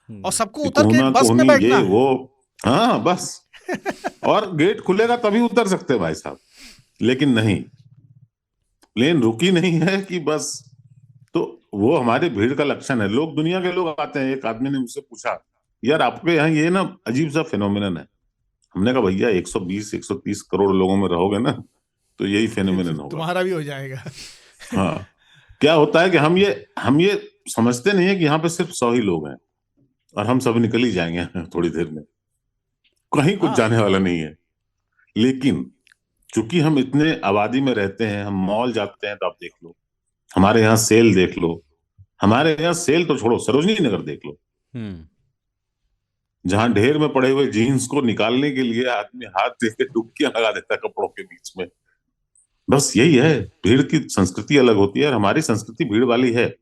और सबको उतर के बस में बैठना है। वो हाँ बस और गेट खुलेगा तभी उतर सकते हैं भाई साहब, लेकिन नहीं, प्लेन रुकी नहीं है कि बस। तो वो हमारे भीड़ का लक्षण है। लोग, दुनिया के लोग आते हैं। एक आदमी ने मुझसे पूछा, यार आपके यहाँ ये ना अजीब सा फिनोमिनन है। हमने कहा भैया 120-130 करोड़ लोगों में रहोगे ना तो यही फिनोमिनन होगा, तुम्हारा भी हो जाएगा। हाँ, क्या होता है कि हम ये समझते नहीं है कि यहाँ पे सिर्फ 100 ही लोग हैं और हम सब निकल ही जाएंगे थोड़ी देर में, कहीं कुछ जाने वाला नहीं है। लेकिन चूंकि हम इतने आबादी में रहते हैं, हम मॉल जाते हैं तो आप देख लो, हमारे यहाँ सेल देख लो, हमारे यहाँ सेल तो छोड़ो, सरोजनी नगर देख लो, जहां ढेर में पड़े हुए जीन्स को निकालने के लिए आदमी हाथ देके डुबकियां लगा देता है कपड़ों के बीच में। बस यही है, भीड़ की संस्कृति अलग होती है और हमारी संस्कृति भीड़ वाली है।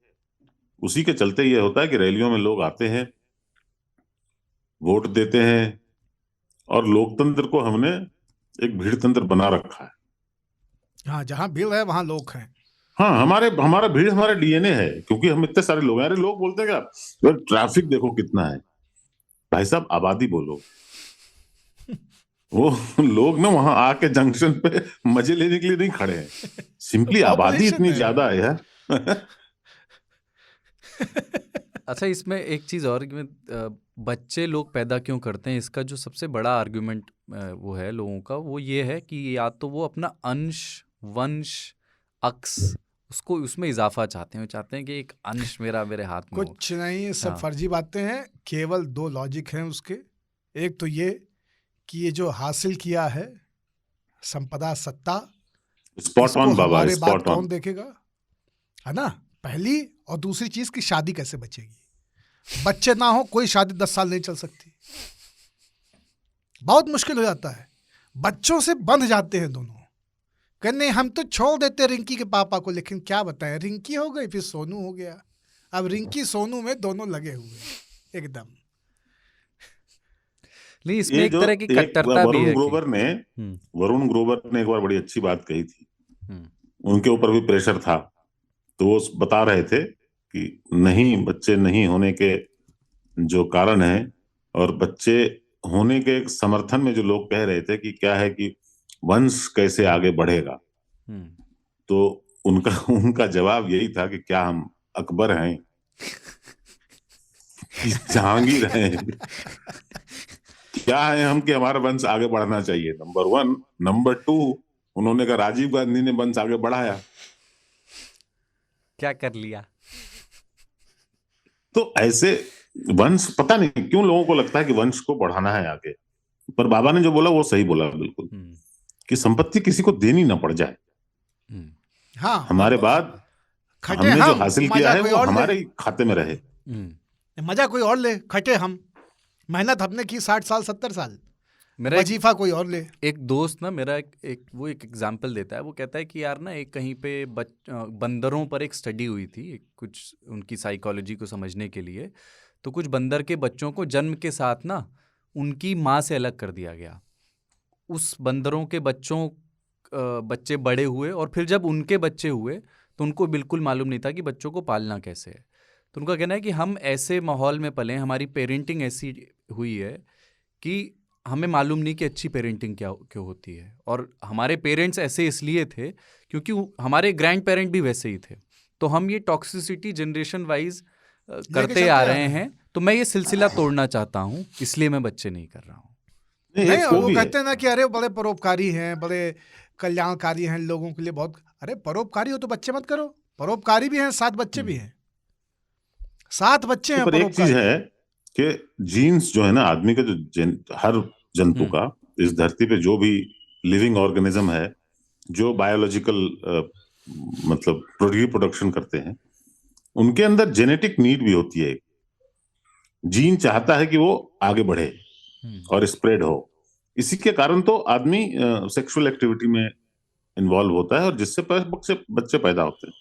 उसी के चलते ये होता है कि रैलियों में लोग आते हैं, वोट देते हैं, और लोकतंत्र को हमने एक भीड़ तंत्र बना रखा है। हाँ, जहां भीड़ है वहां लोग हैं। हाँ, हमारा भीड़ हमारा डीएनए है, क्योंकि हम इतने सारे लोग हैं। अरे लोग बोलते हैं क्या, ट्रैफिक देखो कितना है। भाई साहब, आबादी बोलो। वो लोग ना वहां आके जंक्शन पे मजे लेने के लिए नहीं खड़े हैं, सिंपली आबादी इतनी ज्यादा है यार। अच्छा, इसमें एक चीज और कि बच्चे लोग पैदा क्यों करते हैं, इसका जो सबसे बड़ा आर्गुमेंट वो है लोगों का, वो ये है कि या तो वो अपना अंश, वंश, अक्स उसको उसमें इजाफा चाहते हैं, वो चाहते हैं कि एक अंश मेरे हाथ में हो। कुछ नहीं, ये सब हाँ। फर्जी बातें हैं। केवल दो लॉजिक हैं उसके। एक तो ये कि ये जो हासिल किया है संपदा सत्ता, स्पॉट इसको ऑन बाबा, हमारे बाद स्पॉट ऑन। कौन देखेगा, है ना, पहली। और दूसरी चीज की शादी कैसे बचेगी? बच्चे ना हो कोई शादी 10 साल नहीं चल सकती, बहुत मुश्किल हो जाता है। बच्चों से बंध जाते हैं दोनों, कहने हम तो छोड़ देते रिंकी के पापा को, लेकिन क्या बताएं, रिंकी हो गई फिर सोनू हो गया। अब रिंकी सोनू में दोनों लगे हुए हैं एकदम। नहीं, इसमें ये एक जो तरह की एक कट्टरता भी है कि वरुण ग्रोवर ने एक बार बड़ी अच्छी बात कही थी। हम्म, उनके ऊपर भी प्रेशर था, तो वो बता रहे थे कि नहीं, बच्चे नहीं होने के जो कारण है और बच्चे होने के समर्थन में जो लोग कह रहे थे कि क्या है कि वंश कैसे आगे बढ़ेगा, हम्म। तो उनका उनका जवाब यही था कि क्या हम अकबर हैं कि जहांगीर हैं? क्या है हम कि हमारा वंश आगे बढ़ना चाहिए? नंबर 1। नंबर 2, उन्होंने कहा राजीव गांधी ने वंश आगे बढ़ाया, क्या कर लिया? तो ऐसे वंश, पता नहीं क्यों लोगों को लगता है कि वंश को बढ़ाना है आगे, पर बाबा ने जो बोला वो सही बोला बिल्कुल, हम्म, कि संपत्ति किसी को देनी ना पड़ जाए। हम्म, हाँ, हमारे अब बाद खटे हमने जो हम, हासिल किया मजा है कोई वो और ले, हमारे ही खाते में रहे। मजा कोई और ले। खटे हम, मेहनत हमने की 60 साल 70 साल, मेरा एक वजीफा कोई और ले। एक दोस्त ना मेरा वो एक एग्जाम्पल देता है। वो कहता है कि यार ना, एक कहीं पे बंदरों पर एक स्टडी हुई थी, कुछ उनकी साइकोलॉजी को समझने के लिए। तो कुछ बंदर के बच्चों को जन्म के साथ ना उनकी माँ से अलग कर दिया गया। उस बंदरों के बच्चे बड़े हुए, और फिर जब उनके बच्चे हुए तो उनको बिल्कुल मालूम नहीं था कि बच्चों को पालना कैसे है। तो उनका कहना है कि हम ऐसे माहौल में पले, हमारी पेरेंटिंग ऐसी हुई है कि हमें मालूम नहीं कि अच्छी पेरेंटिंग क्यों होती है। और हमारे पेरेंट्स ऐसे इसलिए थे क्योंकि हमारे ग्रैंड पेरेंट भी वैसे ही थे। तो हम ये टॉक्सिसिटी जनरेशन वाइज करते आ रहे हैं। तो मैं ये सिलसिला तोड़ना चाहता हूँ, इसलिए मैं बच्चे नहीं कर रहा हूँ। नहीं, एक वो भी है। कहते हैं ना कि अरे बड़े परोपकारी हैं, बड़े कल्याणकारी हैं लोगों के लिए बहुत। अरे परोपकारी हो तो बच्चे मत करो। परोपकारी भी हैं, 7 बच्चे भी हैं, 7 बच्चे हैं पर एक चीज परोपकारी। है कि जीन्स जो है ना, आदमी के हर जंतु का, इस धरती पे जो भी लिविंग ऑर्गेनिज्म है, जो बायोलॉजिकल मतलब रिप्रोडक्शन करते हैं, उनके अंदर जेनेटिक नीड भी होती है। जीन चाहता है कि वो आगे बढ़े और स्प्रेड हो। इसी के कारण तो आदमी सेक्सुअल एक्टिविटी में इन्वॉल्व होता है, और जिससे बच्चे बच्चे पैदा होते हैं।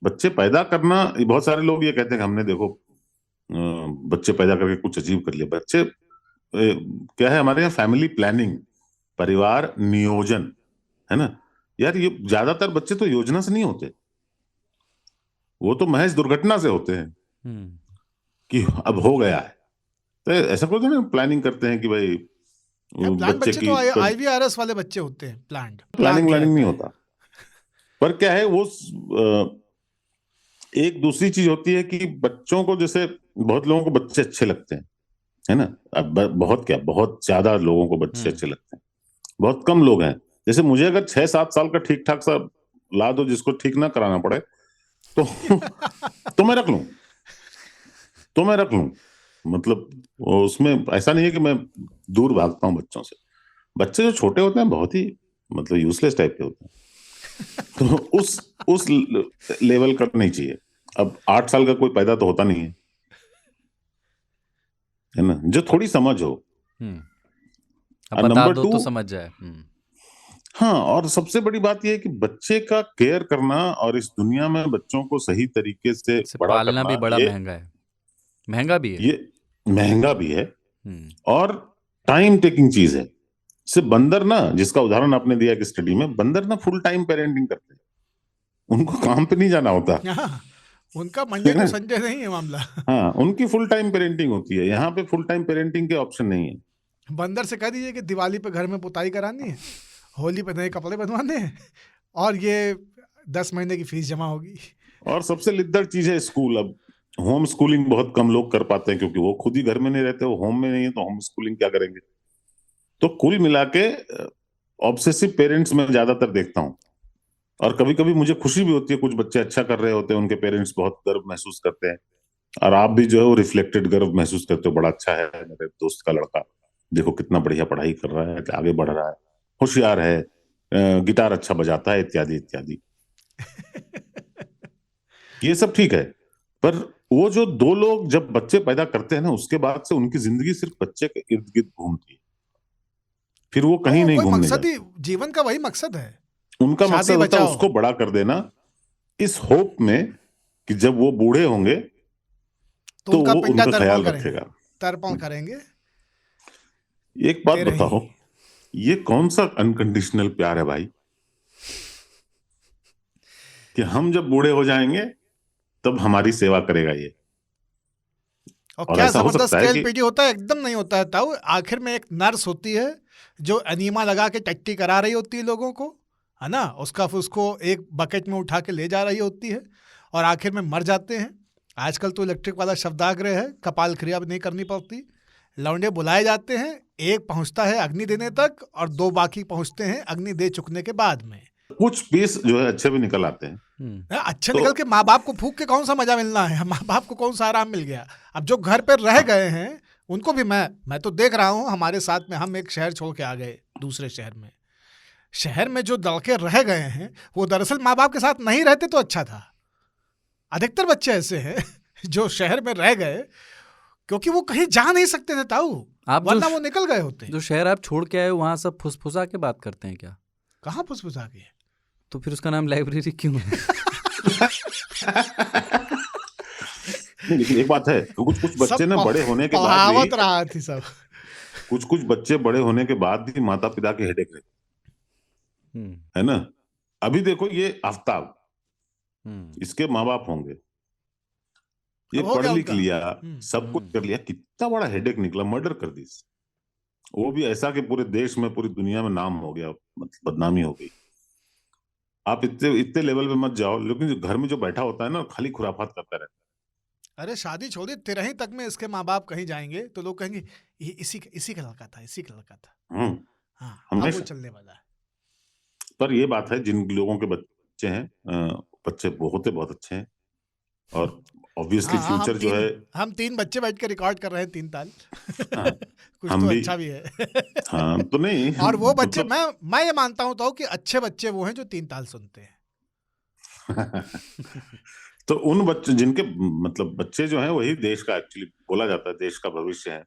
बच्चे पैदा करना, बहुत सारे लोग ये कहते हैं कि हमने देखो बच्चे पैदा करके कुछ अचीव कर लिया। बच्चे क्या है हमारे यहाँ, फैमिली प्लानिंग, परिवार नियोजन, है ना यार। ये ज्यादातर बच्चे तो योजना से नहीं होते, वो तो महज दुर्घटना से होते हैं कि अब हो गया है। तो ऐसा कोई नहीं, प्लानिंग करते हैं कि भाई प्लान बच्चे बच्चे की तो IVRS वाले बच्चे होते हैं, प्लान प्लानिंग किया व्लानिंग नहीं जाता है। होता। पर क्या है वो एक दूसरी चीज होती है कि बच्चों को, जैसे बहुत लोगों को बच्चे अच्छे लगते हैं, है ना। अब बहुत क्या, बहुत ज्यादा लोगों को बच्चे अच्छे लगते हैं, बहुत कम लोग हैं। जैसे मुझे अगर 6-7 साल का ठीक ठाक सा ला दो जिसको ठीक ना कराना पड़े, तो तो मैं रख लूं, मतलब उसमें ऐसा नहीं है कि मैं दूर भागता हूं बच्चों से। बच्चे जो छोटे होते हैं बहुत ही मतलब यूजलेस टाइप के होते हैं, तो उस लेवल का नहीं चाहिए। अब 8 साल का कोई पैदा तो होता नहीं है ना, जो थोड़ी समझ हो। अब और बता नंबर दो 2, तो समझ जाए। हाँ, और सबसे बड़ी बात यह है कि बच्चे का केयर करना और इस दुनिया में बच्चों को सही तरीके से इसे बड़ा पालना भी करना, बड़ा महंगा है, महंगा भी है। ये महंगा भी है हम्म, और टाइम टेकिंग चीज है। सिर्फ बंदर ना, जिसका उदाहरण आपने दिया कि स्टडी में, बंदर ना फुल टाइम पेरेंटिंग करते हैं, उनको काम पे नहीं जाना होता, हाँ, उनका है मंडे टू ना। संडे नहीं है मामला। हाँ, उनकी फुल टाइम पेरेंटिंग होती है, यहाँ पे फुल टाइम पेरेंटिंग के ऑप्शन नहीं है। बंदर से कह दीजिए कि दिवाली पे घर में पुताई करानी है, होली पे नए कपड़े बनवाने हैं, और ये 10 महीने की फीस जमा होगी। और सबसे लिद्दड़ चीज है स्कूल। अब होम स्कूलिंग बहुत कम लोग कर पाते हैं, क्योंकि वो खुद ही घर में नहीं रहते, वो होम में नहीं है, तो होम स्कूलिंग क्या करेंगे। तो कुल मिला के ऑब्सेसिव पेरेंट्स मैं ज्यादातर देखता हूँ और कभी कभी मुझे खुशी भी होती है, कुछ बच्चे अच्छा कर रहे होते हैं, उनके पेरेंट्स बहुत गर्व महसूस करते हैं, और आप भी जो है वो रिफ्लेक्टेड गर्व महसूस करते हो, बड़ा अच्छा है मेरे दोस्त का लड़का, देखो कितना बढ़िया पढ़ाई कर रहा है, आगे बढ़ रहा है, होशियार है, गिटार अच्छा बजाता है, इत्यादि इत्यादि। ये सब ठीक है, पर वो जो दो लोग जब बच्चे पैदा करते हैं ना, उसके बाद से उनकी जिंदगी सिर्फ बच्चे के इर्द गिर्द घूमती है, फिर वो कहीं वो नहीं कोई घूमने मकसद जाते। ही, जीवन का वही मकसद है, उनका मकसद शादी होता है बचाओ। उसको बड़ा कर देना, इस होप में कि जब वो बूढ़े होंगे तो तो उनका वो पिंडा उनका तर्पण ख्याल करेंगे, रखेगा। तर्पण करेंगे। एक बात तेरे ही। बताओ, ये कौन सा अनकंडीशनल प्यार है भाई, कि हम जब बूढ़े हो जाएंगे तब हमारी सेवा करेगा ये? और और क्या ऐसा हो जबरदस्त सकता है तेल कि पीटी होता है, एकदम नहीं होता है ताऊ। आखिर में एक नर्स होती है जो अनीमा लगा के टट्टी करा रही होती है लोगों को, है ना, उसका फिर उसको एक बकेट में उठा के ले जा रही होती है, और आखिर में मर जाते हैं। आजकल तो इलेक्ट्रिक वाला शवदाग्रह है, कपाल क्रिया भी नहीं करनी पड़ती, लौंडे बुलाए जाते हैं, एक पहुंचता है अग्नि देने तक और दो बाकी पहुंचते हैं अग्नि दे चुकने के बाद में। कुछ पीस जो है अच्छे भी निकल आते हैं। अच्छे तो निकल के माँ बाप को फूक के कौन सा मजा मिलना है, माँ बाप को कौन सा आराम मिल गया। अब जो घर पर रह गए हैं उनको भी मैं तो देख रहा हूँ, हमारे साथ में हम एक शहर छोड़ के आ गए दूसरे शहर में, शहर में जो लड़के रह गए हैं वो दरअसल माँ बाप के साथ नहीं रहते तो अच्छा था। अधिकतर बच्चे ऐसे हैं जो शहर में रह गए क्योंकि वो कहीं जा नहीं सकते थे ताऊ, आप वरना वो निकल गए होते। जो शहर आप छोड़ के आए हो वहां सब फुसफुसा के बात करते हैं क्या? कहाँ फुसफुसा के? तो फिर उसका नाम लाइब्रेरी क्यों है? नहीं, लेकिन एक बात है, कुछ कुछ बच्चे ना बड़े होने के बाद भी, पढ़ावत रहा थी सब। कुछ कुछ बच्चे बड़े होने के बाद भी माता पिता के हेडेक रहते है ना। अभी देखो ये आफ्ताब, इसके माँ बाप होंगे, ये अब हो पढ़ गया लिख उनका। लिया, सब कुछ कर लिया, कितना बड़ा हेडेक निकला, मर्डर कर दी, वो भी ऐसा कि पूरे देश में पूरी दुनिया में नाम हो गया, मतलब बदनामी हो गई। आप इतने इतने लेवल पे मत जाओ, लेकिन जो घर में जो बैठा होता है ना, खाली खुराफात करता रहता अरे शादी छोड़ी, 13 तक में इसके माँ बाप कहीं जाएंगे तो लोग कहेंगे ये इसी का लड़का था, इसी का लड़का था। है। हाँ, अब वो हमेशा। चलने वाला है। पर ये बात है, जिन लोगों के बच्चे हैं, बच्चे बहुत अच्छे हैं, और ऑब्वियसली हाँ हाँ, फ्यूचर जो है, हम तीन बच्चे बैठ के रिकॉर्ड कर रहे हैं 3 ताल। हाँ, कुछ हम तो भी, अच्छा भी है। हाँ तो नहीं और वो बच्चे, मतलब मैं ये मानता हूँ तो कि अच्छे बच्चे वो हैं जो 3 ताल सुनते हैं। तो उन बच्चे जिनके मतलब बच्चे जो हैं वही देश का, एक्चुअली बोला जाता है देश का भविष्य है,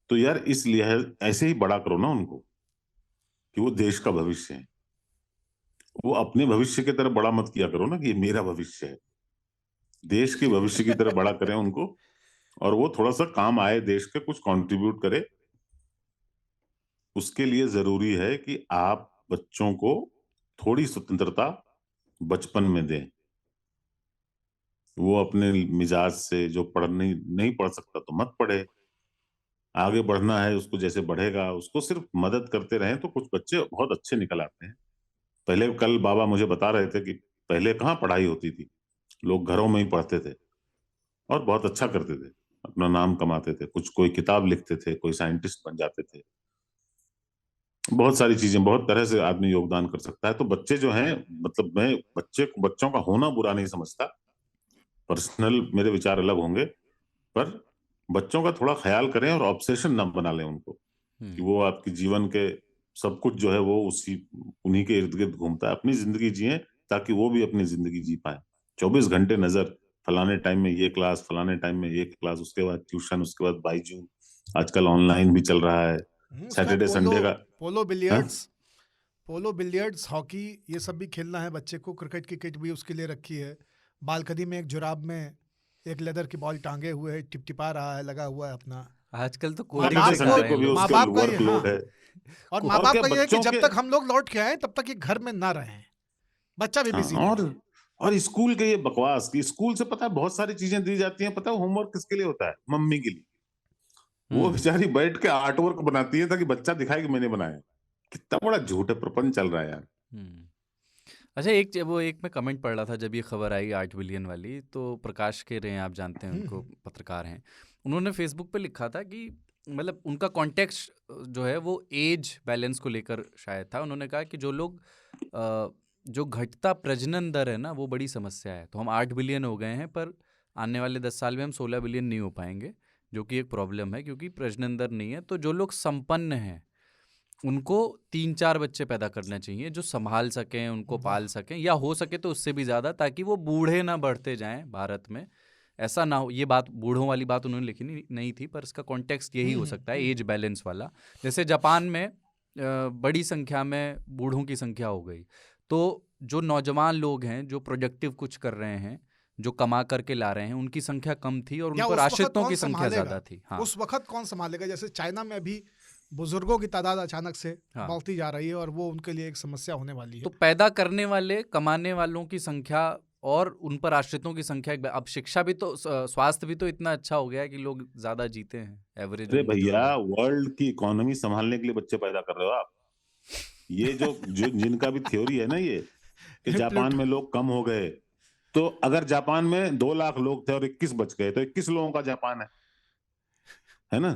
तो यार इसलिए ऐसे ही बड़ा करो ना उनको, कि वो देश का भविष्य है। वो अपने भविष्य की तरह बड़ा मत किया करो ना कि ये मेरा भविष्य है, देश के भविष्य की तरह बड़ा करें उनको, और वो थोड़ा सा काम आए, देश के कुछ कंट्रीब्यूट करे। उसके लिए जरूरी है कि आप बच्चों को थोड़ी स्वतंत्रता बचपन में दें। वो अपने मिजाज से, जो पढ़ने नहीं पढ़ सकता तो मत पढ़े, आगे बढ़ना है उसको, जैसे बढ़ेगा उसको सिर्फ मदद करते रहें, तो कुछ बच्चे बहुत अच्छे निकल आते हैं। पहले कल बाबा मुझे बता रहे थे कि पहले कहाँ पढ़ाई होती थी, लोग घरों में ही पढ़ते थे और बहुत अच्छा करते थे, अपना नाम कमाते थे, कुछ कोई किताब लिखते थे, कोई साइंटिस्ट बन जाते थे, बहुत सारी चीजें, बहुत तरह से आदमी योगदान कर सकता है। तो बच्चे जो हैं, मतलब मैं बच्चों का होना बुरा नहीं समझता, पर्सनल मेरे विचार अलग होंगे, पर बच्चों का थोड़ा ख्याल करें और ऑब्सेशन ना बना लें उनको, कि वो आपके जीवन के सब कुछ जो है वो उन्हीं के इर्द गिर्द घूमता है। अपनी जिंदगी जिए ताकि वो भी अपनी जिंदगी जी पाए। 24 घंटे नजर, फलाने टाइम में ये क्लास, फलाने टाइम में ये क्लास, उसके बाद ट्यूशन, उसके बाद बाईजू, आजकल ऑनलाइन भी चल रहा है, उसको सैटरडे संडे का। पोलो हाँ? बिलियर्ड्स, हॉकी, ये सब भी खेलना है बच्चे को। क्रिकेट की किट भी उसके लिए रखी है। बालकनी में एक जुराब में एक लेदर की बॉल टांगे हुए है, टिपटिपा रहा है, लगा हुआ है अपना। आजकल तो माँ कोडिंग बाप सिखा सैटरडे रहे को हैं भी लोग। माँ उसके बाप का ये, वर्कलोड है। और माँ और बाप क्या का ये है कि बच्चों जब के, तक हम लोग लौट के आए तब तक ये घर में ना रहें, बच्चा भी हाँ, बिजी रहे। और स्कूल के ये बकवास कि स्कूल से पता है बहुत सारी चीजें दी जाती हैं, पता है होमवर्क किसके लिए होता है? मम्मी के लिए। वो बेचारी बैठ के आर्ट वर्क बनाती है ताकि बच्चा दिखाए कि मैंने बनाया। कितना बड़ा झूठ है, प्रपंच चल रहा है यार। अच्छा, एक मैं कमेंट पढ़ रहा था जब ये खबर आई 8 बिलियन वाली, तो प्रकाश के रे, आप जानते हैं उनको, पत्रकार हैं। उन्होंने फेसबुक पे लिखा था कि मतलब उनका कॉन्टेक्स्ट जो है वो एज बैलेंस को लेकर शायद था। उन्होंने कहा कि जो लोग जो घटता प्रजनन दर है ना, वो बड़ी समस्या है। तो हम 8 बिलियन हो गए हैं, पर आने वाले 10 साल में हम 16 बिलियन नहीं हो पाएंगे, जो कि एक प्रॉब्लम है, क्योंकि प्रजनन दर नहीं है। तो जो लोग संपन्न हैं उनको 3-4 बच्चे पैदा करने चाहिए, जो संभाल सकें, उनको पाल सकें, या हो सके तो उससे भी ज़्यादा, ताकि वो बूढ़े ना बढ़ते जाएं भारत में। ऐसा ना हो, ये बात बूढ़ों वाली बात उन्होंने लिखी नहीं थी, पर इसका कॉन्टेक्स्ट यही हो सकता है, एज बैलेंस वाला। जैसे जापान में बड़ी संख्या में बूढ़ों की संख्या हो गई, तो जो नौजवान लोग हैं, जो प्रोडक्टिव कुछ कर रहे हैं, जो कमा करके ला रहे हैं, उनकी संख्या कम थी और उन पर आश्रितों की संख्या ज़्यादा थी। हाँ, उस वक्त कौन संभालेगा? जैसे चाइना में अभी बुजुर्गों की तादाद अचानक से बढ़ती जा रही है और वो उनके लिए एक समस्या होने वाली है। तो पैदा करने वाले, कमाने वालों की संख्या और उन पर आश्रितों की संख्या। अब शिक्षा भी तो, स्वास्थ्य भी तो इतना अच्छा हो गया है कि लोग ज्यादा जीते हैं, एवरेज। अरे भैया, वर्ल्ड की इकोनॉमी संभालने के लिए बच्चे पैदा कर रहे हो आप। ये जो जिनका भी थ्योरी है ना, ये कि जापान में लोग कम हो गए, तो अगर जापान में 2 लाख लोग थे और 21 बच गए, तो 21 लोगों का जापान है ना?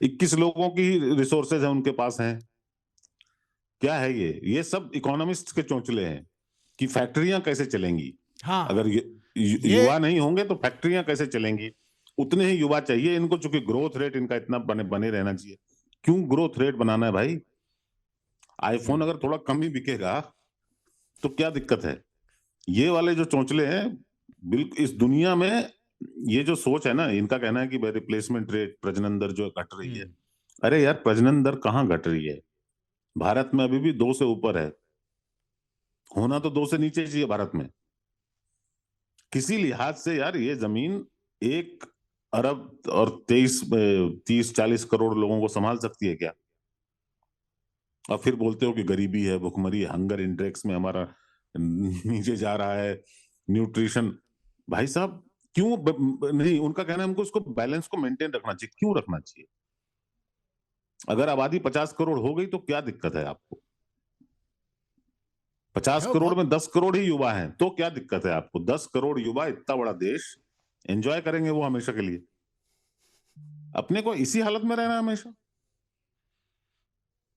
21 लोगों की रिसोर्सेज है, उनके पास हैं। क्या है ये सब इकोनॉमिस्ट के चौंचले हैं कि फैक्ट्रियां कैसे चलेंगी। हाँ, अगर युवा नहीं होंगे तो फैक्ट्रियां कैसे चलेंगी? उतने ही युवा चाहिए इनको, चूंकि ग्रोथ रेट इनका इतना बने रहना चाहिए। क्यों ग्रोथ रेट बनाना है भाई? आईफोन अगर थोड़ा कम ही बिकेगा तो क्या दिक्कत है? ये वाले जो चौंचले हैं, बिल्कुल इस दुनिया में ये जो सोच है ना, इनका कहना है कि रिप्लेसमेंट रेट, प्रजनन दर जो घट रही है। अरे यार, प्रजनन दर कहाँ घट रही है? भारत में अभी भी 2 से ऊपर है। होना तो 2 से नीचे चाहिए भारत में। किसी लिहाज से यार, ये जमीन 1 अरब और 30-40 करोड़ लोगों को संभाल सकती है क्या? और फिर बोलते हो कि गरीबी है, भुखमरी, हंगर इंडेक्स में हमारा नीचे जा रहा है, न्यूट्रिशन। भाई साहब, क्यों नहीं? उनका कहना है हमको उसको बैलेंस को मेंटेन रखना चाहिए। क्यों रखना चाहिए? अगर आबादी 50 करोड़ हो गई तो क्या दिक्कत है आपको? 50 करोड़ में 10 करोड़ ही युवा हैं, तो क्या दिक्कत है आपको? 10 करोड़ युवा, इतना बड़ा देश, एंजॉय करेंगे वो हमेशा के लिए। अपने को इसी हालत में रहना है हमेशा।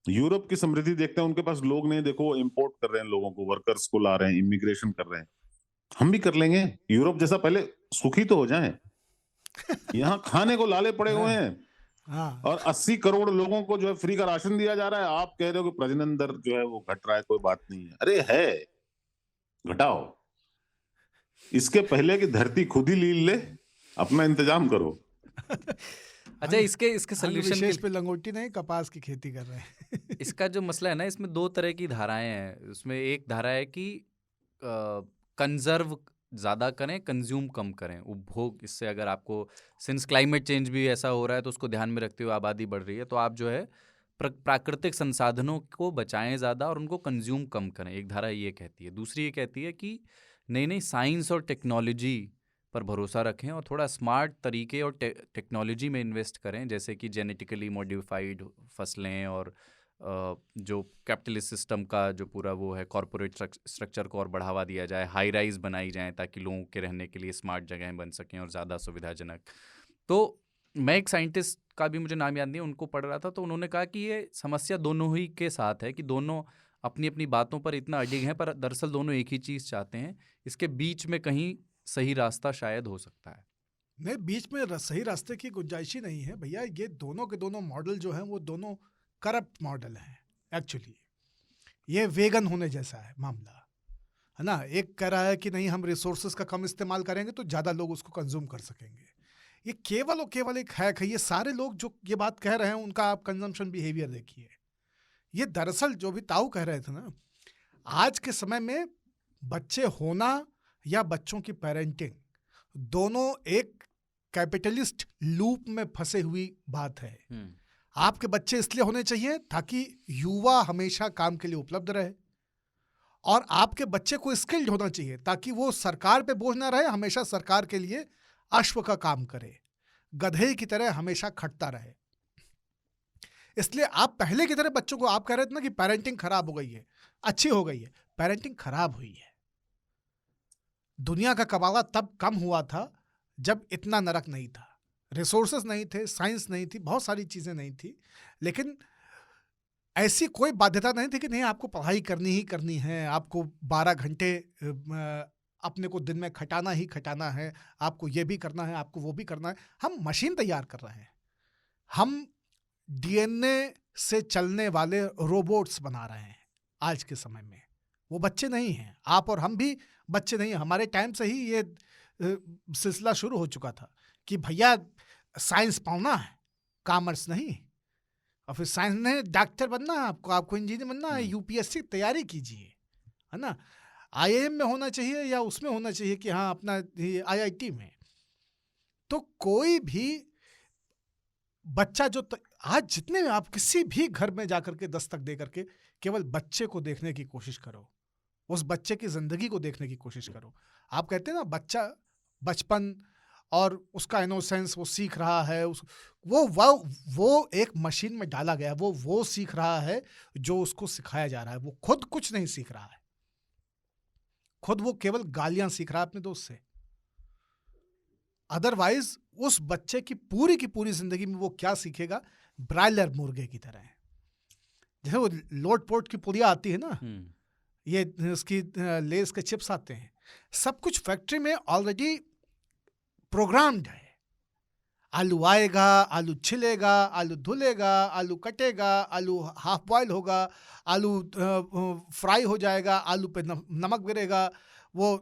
यूरोप की समृद्धि देखते हैं, उनके पास लोग नहीं, देखो इंपोर्ट कर रहे हैं लोगों को, वर्कर्स को ला रहे हैं, इमिग्रेशन कर रहे हैं। हम भी कर लेंगे यूरोप जैसा, पहले सुखी तो हो जाएं। यहाँ खाने को लाले पड़े हुए हैं और 80 करोड़ लोगों को जो है फ्री का राशन दिया जा रहा है। आप कह रहे हो कि प्रजनन दर जो है वो घट रहा है, कोई बात नहीं है। अरे है, घटाओ। इसके पहले कि धरती खुद ही लील ले, अपना इंतजाम करो। अच्छा, इसके सोल्यूशन पे लंगोटी नहीं, कपास की खेती कर रहे हैं। इसका जो मसला है ना, इसमें 2 तरह की धाराएं हैं। उसमें एक धारा है कि कंजर्व ज़्यादा करें, कंज्यूम कम करें, उपभोग। इससे अगर आपको, सिंस क्लाइमेट चेंज भी ऐसा हो रहा है, तो उसको ध्यान में रखते हुए आबादी बढ़ रही है, तो आप जो है प्राकृतिक संसाधनों को बचाएं ज़्यादा और उनको कंज्यूम कम करें। एक धारा ये कहती है। दूसरी ये कहती है कि नई साइंस और टेक्नोलॉजी पर भरोसा रखें और थोड़ा स्मार्ट तरीके और टेक्नोलॉजी में इन्वेस्ट करें, जैसे कि जेनेटिकली मॉडिफाइड फसलें, और जो कैपिटलिस्ट सिस्टम का जो पूरा वो है, कॉरपोरेट स्ट्रक्चर को और बढ़ावा दिया जाए, हाई राइज बनाई जाए, ताकि लोगों के रहने के लिए स्मार्ट जगहें बन सकें और ज़्यादा सुविधाजनक। तो मैं एक साइंटिस्ट का भी मुझे नाम याद नहीं, उनको पढ़ रहा था, तो उन्होंने कहा कि ये समस्या दोनों ही के साथ है, कि दोनों अपनी अपनी बातों पर इतना अडिग हैं, पर दरअसल दोनों एक ही चीज़ चाहते हैं। इसके बीच में कहीं सही रास्ता शायद हो सकता है। नहीं, बीच में सही रास्ते की गुंजाइश ही नहीं है भैया। ये दोनों के दोनों मॉडल जो हैं वो दोनों करप्ट मॉडल हैं एक्चुअली। ये वेगन होने जैसा है मामला, है ना। एक कह रहा है कि नहीं, हम रिसोर्सेज का कम इस्तेमाल करेंगे तो ज़्यादा लोग उसको कंज्यूम कर सकेंगे। ये केवल और केवल एक हैक है। ये सारे लोग जो ये बात कह रहे हैं, उनका आप कंजम्पशन बिहेवियर देखिए। ये दरअसल जो भी ताऊ कह रहे थे ना, आज के समय में बच्चे होना या बच्चों की पेरेंटिंग, दोनों एक कैपिटलिस्ट लूप में फंसे हुई बात है। आपके बच्चे इसलिए होने चाहिए ताकि युवा हमेशा काम के लिए उपलब्ध रहे, और आपके बच्चे को स्किल्ड होना चाहिए ताकि वो सरकार पे बोझ ना रहे, हमेशा सरकार के लिए अश्व का काम करे, गधे की तरह हमेशा खटता रहे। इसलिए आप पहले की तरह बच्चों को, आप कह रहे थे ना कि पेरेंटिंग खराब हो गई है, अच्छी हो गई है। पेरेंटिंग खराब हुई है। दुनिया का कबाड़ा तब कम हुआ था जब इतना नरक नहीं था, रिसोर्सेस नहीं थे, साइंस नहीं थी, बहुत सारी चीजें नहीं थी। लेकिन ऐसी कोई बाध्यता नहीं थी कि नहीं आपको पढ़ाई करनी ही करनी है, आपको 12 घंटे अपने को दिन में खटाना ही खटाना है, आपको ये भी करना है, आपको वो भी करना है। हम मशीन तैयार कर रहे हैं, हम डीएनए से चलने वाले रोबोट्स बना रहे हैं आज के समय में। वो बच्चे नहीं हैं, आप और हम भी बच्चे नहीं हैं। हमारे टाइम से ही ये सिलसिला शुरू हो चुका था कि भैया साइंस पढ़ना है, कॉमर्स नहीं। और फिर साइंस ने डॉक्टर बनना है आपको इंजीनियर बनना है, यूपीएससी तैयारी कीजिए, है ना। आईआईएम में होना चाहिए या उसमें होना चाहिए कि हाँ अपना आईआईटी में। तो कोई भी बच्चा जो आज जितने आप किसी भी घर में जाकर के दस्तक दे करके केवल बच्चे को देखने की कोशिश करो, उस बच्चे की जिंदगी को देखने की कोशिश करो। आप कहते हैं ना बच्चा बचपन और उसका इनोसेंस वो सीख रहा है, वो एक मशीन में डाला गया, वो सीख रहा है जो उसको सिखाया जा रहा है। वो खुद कुछ नहीं सीख रहा है, खुद वो केवल गालियां सीख रहा है अपने दोस्त से। अदरवाइज उस बच्चे की पूरी जिंदगी में वो क्या सीखेगा? ब्रायलर मुर्गे की तरह है। जैसे वो लोट पोट की पुड़िया आती है ना, ये उसकी लेस के चिप्स आते हैं, सब कुछ फैक्ट्री में ऑलरेडी प्रोग्राम्ड है। आलू आएगा, आलू छिलेगा, आलू धुलेगा, आलू कटेगा, आलू हाफ बॉयल होगा, आलू फ्राई हो जाएगा, आलू पे नमक गिरेगा, वो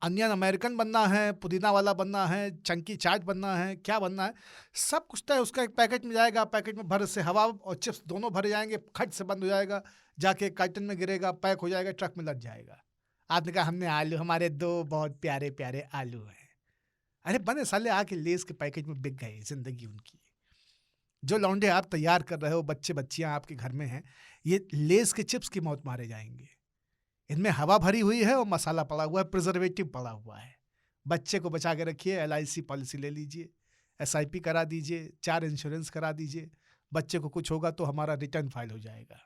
अनियन अमेरिकन बनना है, पुदीना वाला बनना है, चंकी चाट बनना है, क्या बनना है, सब कुछ तय। उसका एक पैकेट में जाएगा, पैकेट में भर से हवा और चिप्स दोनों भरे जाएंगे, खट से बंद हो जाएगा, जाके कार्टन में गिरेगा, पैक हो जाएगा, ट्रक में लग जाएगा। आपने कहा हमने आलू, हमारे 2 बहुत प्यारे प्यारे आलू हैं। अरे बने साले आके लेस के पैकेट में बिक गए जिंदगी उनकी। जो लौंडे आप तैयार कर रहे हो, बच्चे बच्चियां आपके घर में हैं, ये लेस के चिप्स की मौत मारे जाएंगे। इनमें हवा भरी हुई है और मसाला पड़ा हुआ है, प्रिजर्वेटिव पड़ा हुआ है। बच्चे को बचा के रखिए, LIC पॉलिसी ले लीजिए, SIP करा दीजिए, 4 इंश्योरेंस करा दीजिए। बच्चे को कुछ होगा तो हमारा रिटर्न फाइल हो जाएगा।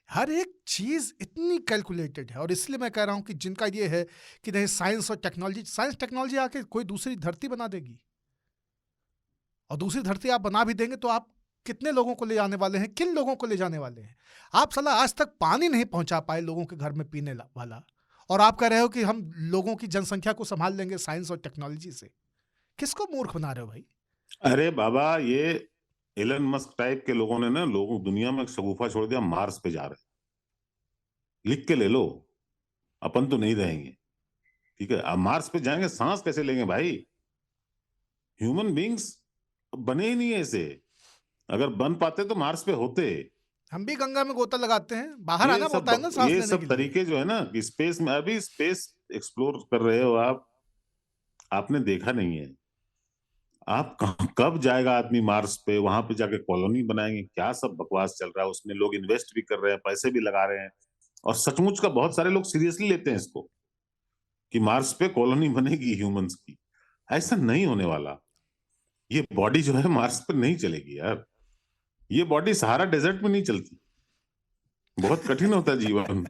हर एक चीज़ इतनी कैलकुलेटेड है। और इसलिए मैं कह रहा हूं कि जिनका ये है कि नहीं साइंस और टेक्नोलॉजी, साइंस टेक्नोलॉजी आके कोई दूसरी धरती बना देगी, और दूसरी धरती आप बना भी देंगे तो आप कितने लोगों को ले जाने वाले हैं, किन लोगों को ले जाने वाले हैं? आप साला आज तक पानी नहीं पहुंचा पाए लोगों के घर में पीने वाला, और आप कह रहे हो कि हम लोगों की जनसंख्या को संभाल लेंगे साइंस और टेक्नोलॉजी से। किसको मूर्ख बना रहे हो भाई? अरे बाबा, ये एलन मस्क टाइप के लोगों ने ना लोगों दुनिया में शगुफा छोड़ दिया, मार्स पे जा रहे। लिख के ले लो, अपन तो नहीं रहेंगे, ठीक है। अब मार्स पे जाएंगे, सांस कैसे लेंगे भाई? ह्यूमन बींग्स बने ही नहीं ऐसे। अगर बन पाते तो मार्स पे होते। हम भी गंगा में गोता लगाते हैं, बाहर आना पड़ता है ना सांस लेने के लिए। ये सब तरीके जो है ना कि स्पेस में, अभी स्पेस एक्सप्लोर कर रहे हो आप, आपने देखा नहीं है। आप कब जाएगा आदमी मार्स पे? वहां पे जाके कॉलोनी बनाएंगे, क्या सब बकवास चल रहा है उसमें। लोग इन्वेस्ट भी कर रहे हैं, पैसे भी लगा रहे हैं, और सचमुच का बहुत सारे लोग सीरियसली लेते हैं इसको कि मार्स पे कॉलोनी बनेगी ह्यूमंस की। ऐसा नहीं होने वाला। ये बॉडी जो है मार्स पर नहीं चलेगी यार। ये बॉडी सहारा डेजर्ट में नहीं चलती, बहुत कठिन होता है जीवन।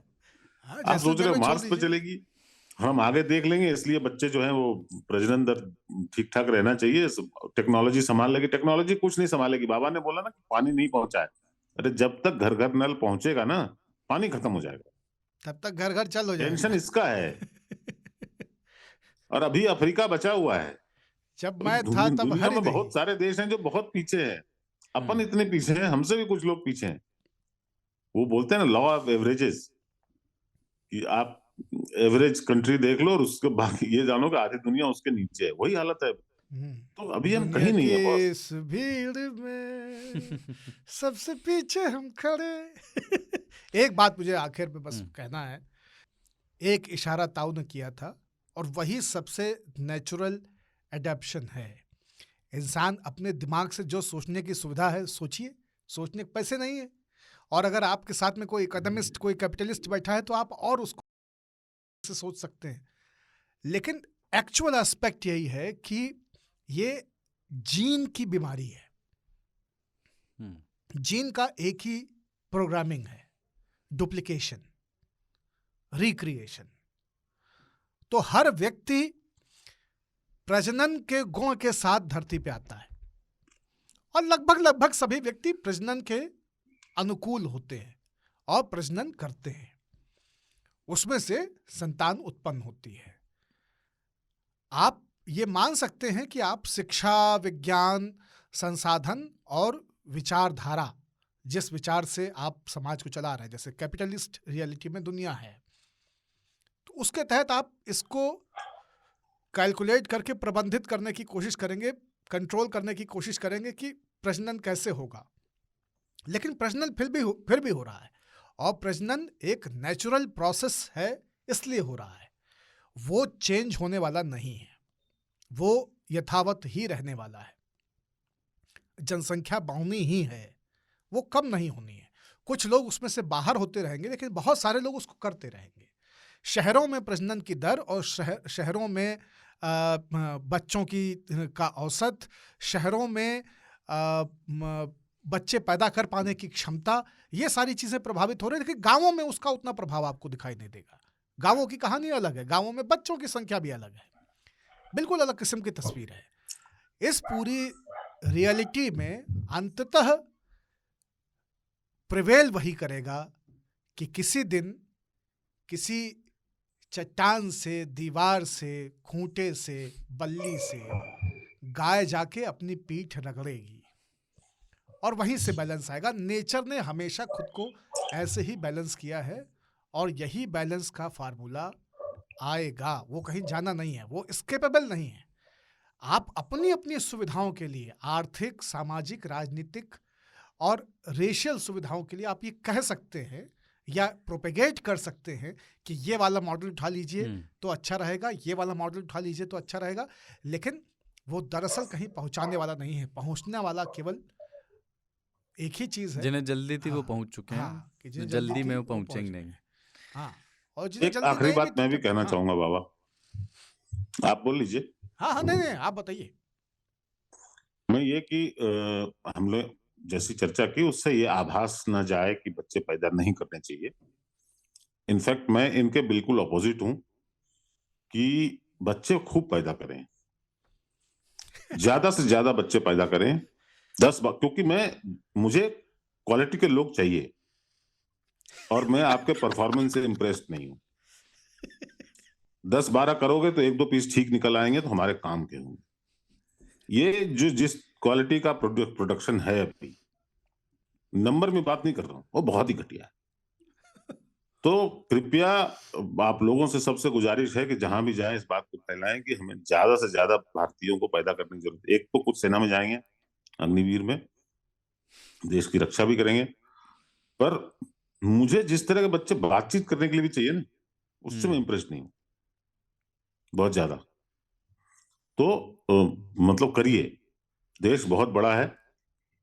आप सोच रहे हो मार्स पे चलेगी? हम आगे देख लेंगे, इसलिए बच्चे जो हैं वो प्रजनन दर ठीक ठाक रहना चाहिए, टेक्नोलॉजी संभाल लेगी। टेक्नोलॉजी कुछ नहीं संभालेगी। बाबा ने बोला ना कि पानी नहीं पहुंचा है, अरे जब तक घर घर नल पहुंचेगा ना, पानी खत्म हो जाएगा, तब तक घर घर चल हो जाएगा। टेंशन इसका है। और अभी अफ्रीका बचा हुआ है। जब मैं था तब दुनिया में बहुत सारे देश हैं जो बहुत पीछे हैं। अपन इतने पीछे हैं, हमसे भी कुछ लोग पीछे हैं। वो बोलते हैं ना लॉ ऑफ एवरेजेस, कि आप एवरेज कंट्री देख लो और उसके बाकी ये जानो कि आधी दुनिया उसके नीचे है। वही हालत है। तो अभी हम कहीं नहीं है बॉस। इस भीड़ में सबसे पीछे हम खड़े। एक बात मुझे आखिर में बस कहना है, एक इशारा ताऊ ने किया था और वही सबसे नेचुरल एडेप्शन है। इंसान अपने दिमाग से जो सोचने की सुविधा है सोचिए, सोचने के पैसे नहीं है। और अगर आपके साथ में कोई इकोनॉमिस्ट, कोई कैपिटलिस्ट बैठा है तो आप और उसको से सोच सकते हैं। लेकिन एक्चुअल एस्पेक्ट यही है कि ये जीन की बीमारी है। जीन का एक ही प्रोग्रामिंग है, डुप्लीकेशन, रिक्रिएशन। तो हर व्यक्ति प्रजनन के गुण के साथ धरती पे आता है और लगभग सभी व्यक्ति प्रजनन के अनुकूल होते हैं और प्रजनन करते हैं, उसमें से संतान उत्पन्न होती है। आप ये मान सकते हैं कि आप शिक्षा, विज्ञान, संसाधन और विचारधारा, जिस विचार से आप समाज को चला रहे हैं, जैसे कैपिटलिस्ट रियलिटी में दुनिया है, तो उसके तहत आप इसको कैलकुलेट करके प्रबंधित करने की कोशिश करेंगे, कंट्रोल करने की कोशिश करेंगे कि प्रजनन कैसे होगा। लेकिन प्रजनन फिर भी हो रहा है, और प्रजनन एक नेचुरल प्रोसेस है, इसलिए हो रहा है। वो चेंज होने वाला नहीं है, वो यथावत ही रहने वाला है। जनसंख्या बढ़नी ही है, वो कम नहीं होनी है। कुछ लोग उसमें से बाहर होते रहेंगे, लेकिन बहुत सारे लोग उसको करते रहेंगे। शहरों में प्रजनन की दर और शहरों में बच्चों का औसत, शहरों में बच्चे पैदा कर पाने की क्षमता, ये सारी चीज़ें प्रभावित हो रही है। लेकिन गांवों में उसका उतना प्रभाव आपको दिखाई नहीं देगा। गांवों की कहानी अलग है, गांवों में बच्चों की संख्या भी अलग है, बिल्कुल अलग किस्म की तस्वीर है। इस पूरी रियलिटी में अंततः प्रिवेल वही करेगा कि किसी दिन किसी चट्टान से, दीवार से, खूंटे से, बल्ली से गाय जाके अपनी पीठ रगड़ेगी और वहीं से बैलेंस आएगा। नेचर ने हमेशा खुद को ऐसे ही बैलेंस किया है और यही बैलेंस का फार्मूला आएगा। वो कहीं जाना नहीं है, वो एस्केपेबल नहीं है। आप अपनी अपनी सुविधाओं के लिए, आर्थिक, सामाजिक, राजनीतिक और रेशियल सुविधाओं के लिए आप ये कह सकते हैं या प्रोपेगेट कर सकते हैं कि ये वाला मॉडल उठा लीजिए तो अच्छा रहेगा, ये वाला मॉडल उठा लीजिए तो अच्छा रहेगा। लेकिन वो दरअसल कहीं पहुंचाने वाला नहीं है। पहुंचने वाला केवल एक ही चीज है, जिन्हें जल्दी थी वो पहुंच चुके हैं, कि जो जल्दी में वो पहुंचेंगे नहीं। हाँ, और एक आखिरी बात मैं भी कहना चाहूंगा बाबा, आप बोल लीजिए। हाँ, नहीं, आप बताइए। मैं ये कि हम लोग जैसी चर्चा की उससे ये आभास न जाए कि बच्चे पैदा नहीं करने चाहिए। इनफैक्ट मैं इनके बिल्कुल अपोजिट हूं कि बच्चे खूब पैदा करें, ज्यादा से ज्यादा बच्चे पैदा करें, 10 बार, क्योंकि मुझे क्वालिटी के लोग चाहिए और मैं आपके परफॉर्मेंस से इम्प्रेस्ड नहीं हूं। 10-12 करोगे तो 1-2 पीस ठीक निकल आएंगे तो हमारे काम के होंगे। ये जो जिस क्वालिटी का प्रोडक्शन है, अभी नंबर में बात नहीं कर रहा हूं, वो बहुत ही घटिया है। तो कृपया आप लोगों से सबसे गुजारिश है कि जहां भी जाएं इस बात को फैलाएं कि हमें ज्यादा से ज्यादा भारतीयों को पैदा करने की जरूरत है। एक तो कुछ सेना में जाएंगे, अग्निवीर में देश की रक्षा भी करेंगे, पर मुझे जिस तरह के बच्चे बातचीत करने के लिए भी चाहिए ना, उससे मैं इम्प्रेस नहीं हूं बहुत ज्यादा। तो मतलब करिए, देश बहुत बड़ा है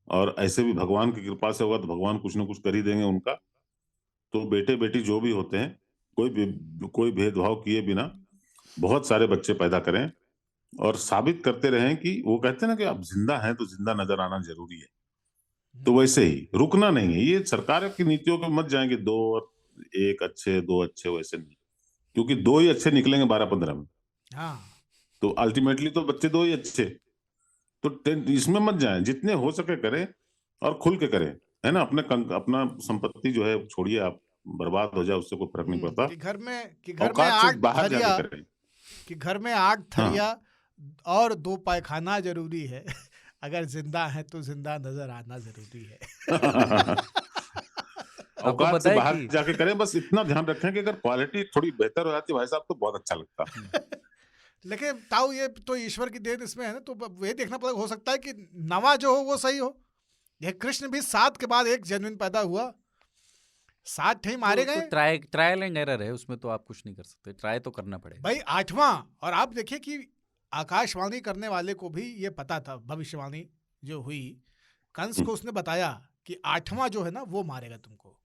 और ऐसे भी भगवान की कृपा से होगा तो भगवान कुछ ना कुछ कर ही देंगे उनका। तो बेटे बेटी जो भी होते हैं, कोई भेदभाव किए बिना बहुत सारे बच्चे पैदा करें और साबित करते रहें कि वो कहते हैं ना कि आप जिंदा हैं तो जिंदा नजर आना जरूरी है। तो वैसे ही रुकना नहीं है। ये सरकार की नीतियों पे मत जाएंगे 2 अच्छे 2 अच्छे, वैसे नहीं, क्योंकि 2 ही अच्छे निकलेंगे 12-15 में। हाँ, तो अल्टीमेटली तो बच्चे 2 ही अच्छे। तो इसमें मत जाएं, जितने हो सके करें और खुल के करें, है ना। अपना संपत्ति जो है छोड़िए, आप बर्बाद हो जाए उससे कोई फर्क नहीं पड़ता। कि घर में औकात से 8 बाहर थरिया, जाके करें, कि घर में 8 हाँ। थरिया और 2 पायखाना जरूरी है। अगर जिंदा है तो जिंदा नजर आना जरूरी है। औकात से बाहर जाके करें, बस इतना ध्यान रखें कि अगर क्वालिटी थोड़ी बेहतर हो जाती है भाई साहब तो बहुत अच्छा लगता। लेकिन ताऊ ये तो ईश्वर की देन इसमें है ना, तो ये देखना पड़ेगा, हो सकता है कि नवा जो हो वो सही हो। ये कृष्ण भी 7 के बाद 1 जेन्युइन पैदा हुआ, 7 ही मारे गए। ट्रायल एंड एरर है, उसमें तो आप कुछ नहीं कर सकते, ट्राई तो करना पड़ेगा भाई 8वां। और आप देखिए कि आकाशवाणी करने वाले को भी ये पता था, भविष्यवाणी जो हुई कंस को, उसने बताया कि 8वां जो है ना वो मारेगा तुमको।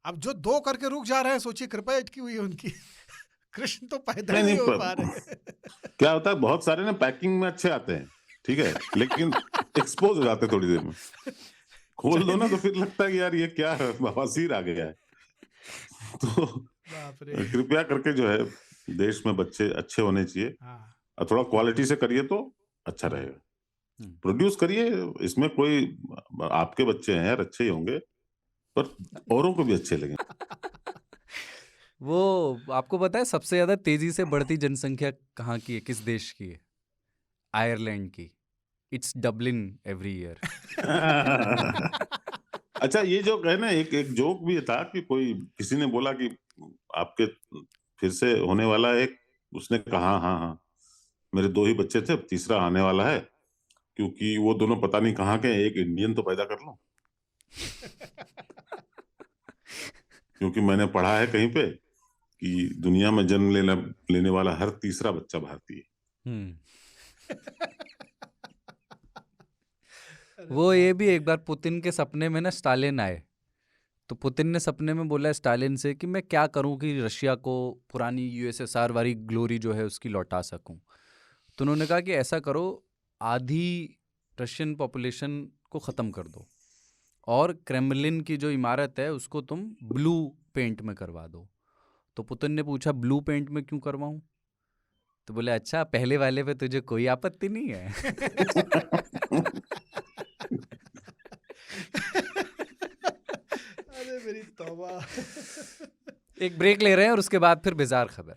अब जो 2 करके रुक जा रहे हैं, सोचिए कृपा अटकी हुई है उनकी। कृष्ण तो पैदा नहीं हो पा रहे। क्या होता है, बहुत सारे ना पैकिंग में अच्छे आते हैं, ठीक है, लेकिन एक्सपोज हो जाते थोड़ी देर में। खोल दो ना तो फिर लगता है कि यार ये क्या है, बवासीर आ गया है। तो कृपया करके जो है देश में बच्चे अच्छे होने चाहिए। और थोड़ा क्वालिटी से करिए तो अच्छा रहेगा। प्रोड्यूस करिए, इसमें कोई आपके बच्चे हैं यार, अच्छे ही होंगे, पर औरों को भी अच्छे लगे। वो आपको पता है सबसे ज्यादा तेजी से बढ़ती जनसंख्या कहाँ की है, किस देश की है? आयरलैंड की। It's doubling every year. अच्छा, ये जो है ना, एक एक जोक भी था कि कोई किसी ने बोला कि आपके फिर से होने वाला है एक, उसने कहा हाँ हाँ, मेरे 2 ही बच्चे थे, अब तीसरा आने वाला है, क्योंकि वो दोनों पता नहीं कहाँ के हैं, एक इंडियन तो पैदा कर लो। क्योंकि मैंने पढ़ा है कहीं पे कि दुनिया में जन्म लेने वाला हर तीसरा बच्चा भारतीय है। हम्म। अरे वो ये बाप भी रे। एक बार पुतिन के सपने में ना स्टालिन आए, तो पुतिन ने सपने में बोला स्टालिन से कि मैं क्या करूं कि रशिया को पुरानी यूएसएसआर वाली ग्लोरी जो है उसकी लौटा सकूं। तो उन्होंने कहा कि ऐसा करो, आधी रशियन पॉपुलेशन को ख़त्म कर दो और क्रेमलिन की जो इमारत है उसको तुम ब्लू पेंट में करवा दो। तो पुतिन ने पूछा ब्लू पेंट में क्यों करवाऊं? तो बोले अच्छा, पहले वाले पे तुझे कोई आपत्ति नहीं है? अरे मेरी तौबा। एक ब्रेक ले रहे हैं और उसके बाद फिर बिजार खबर।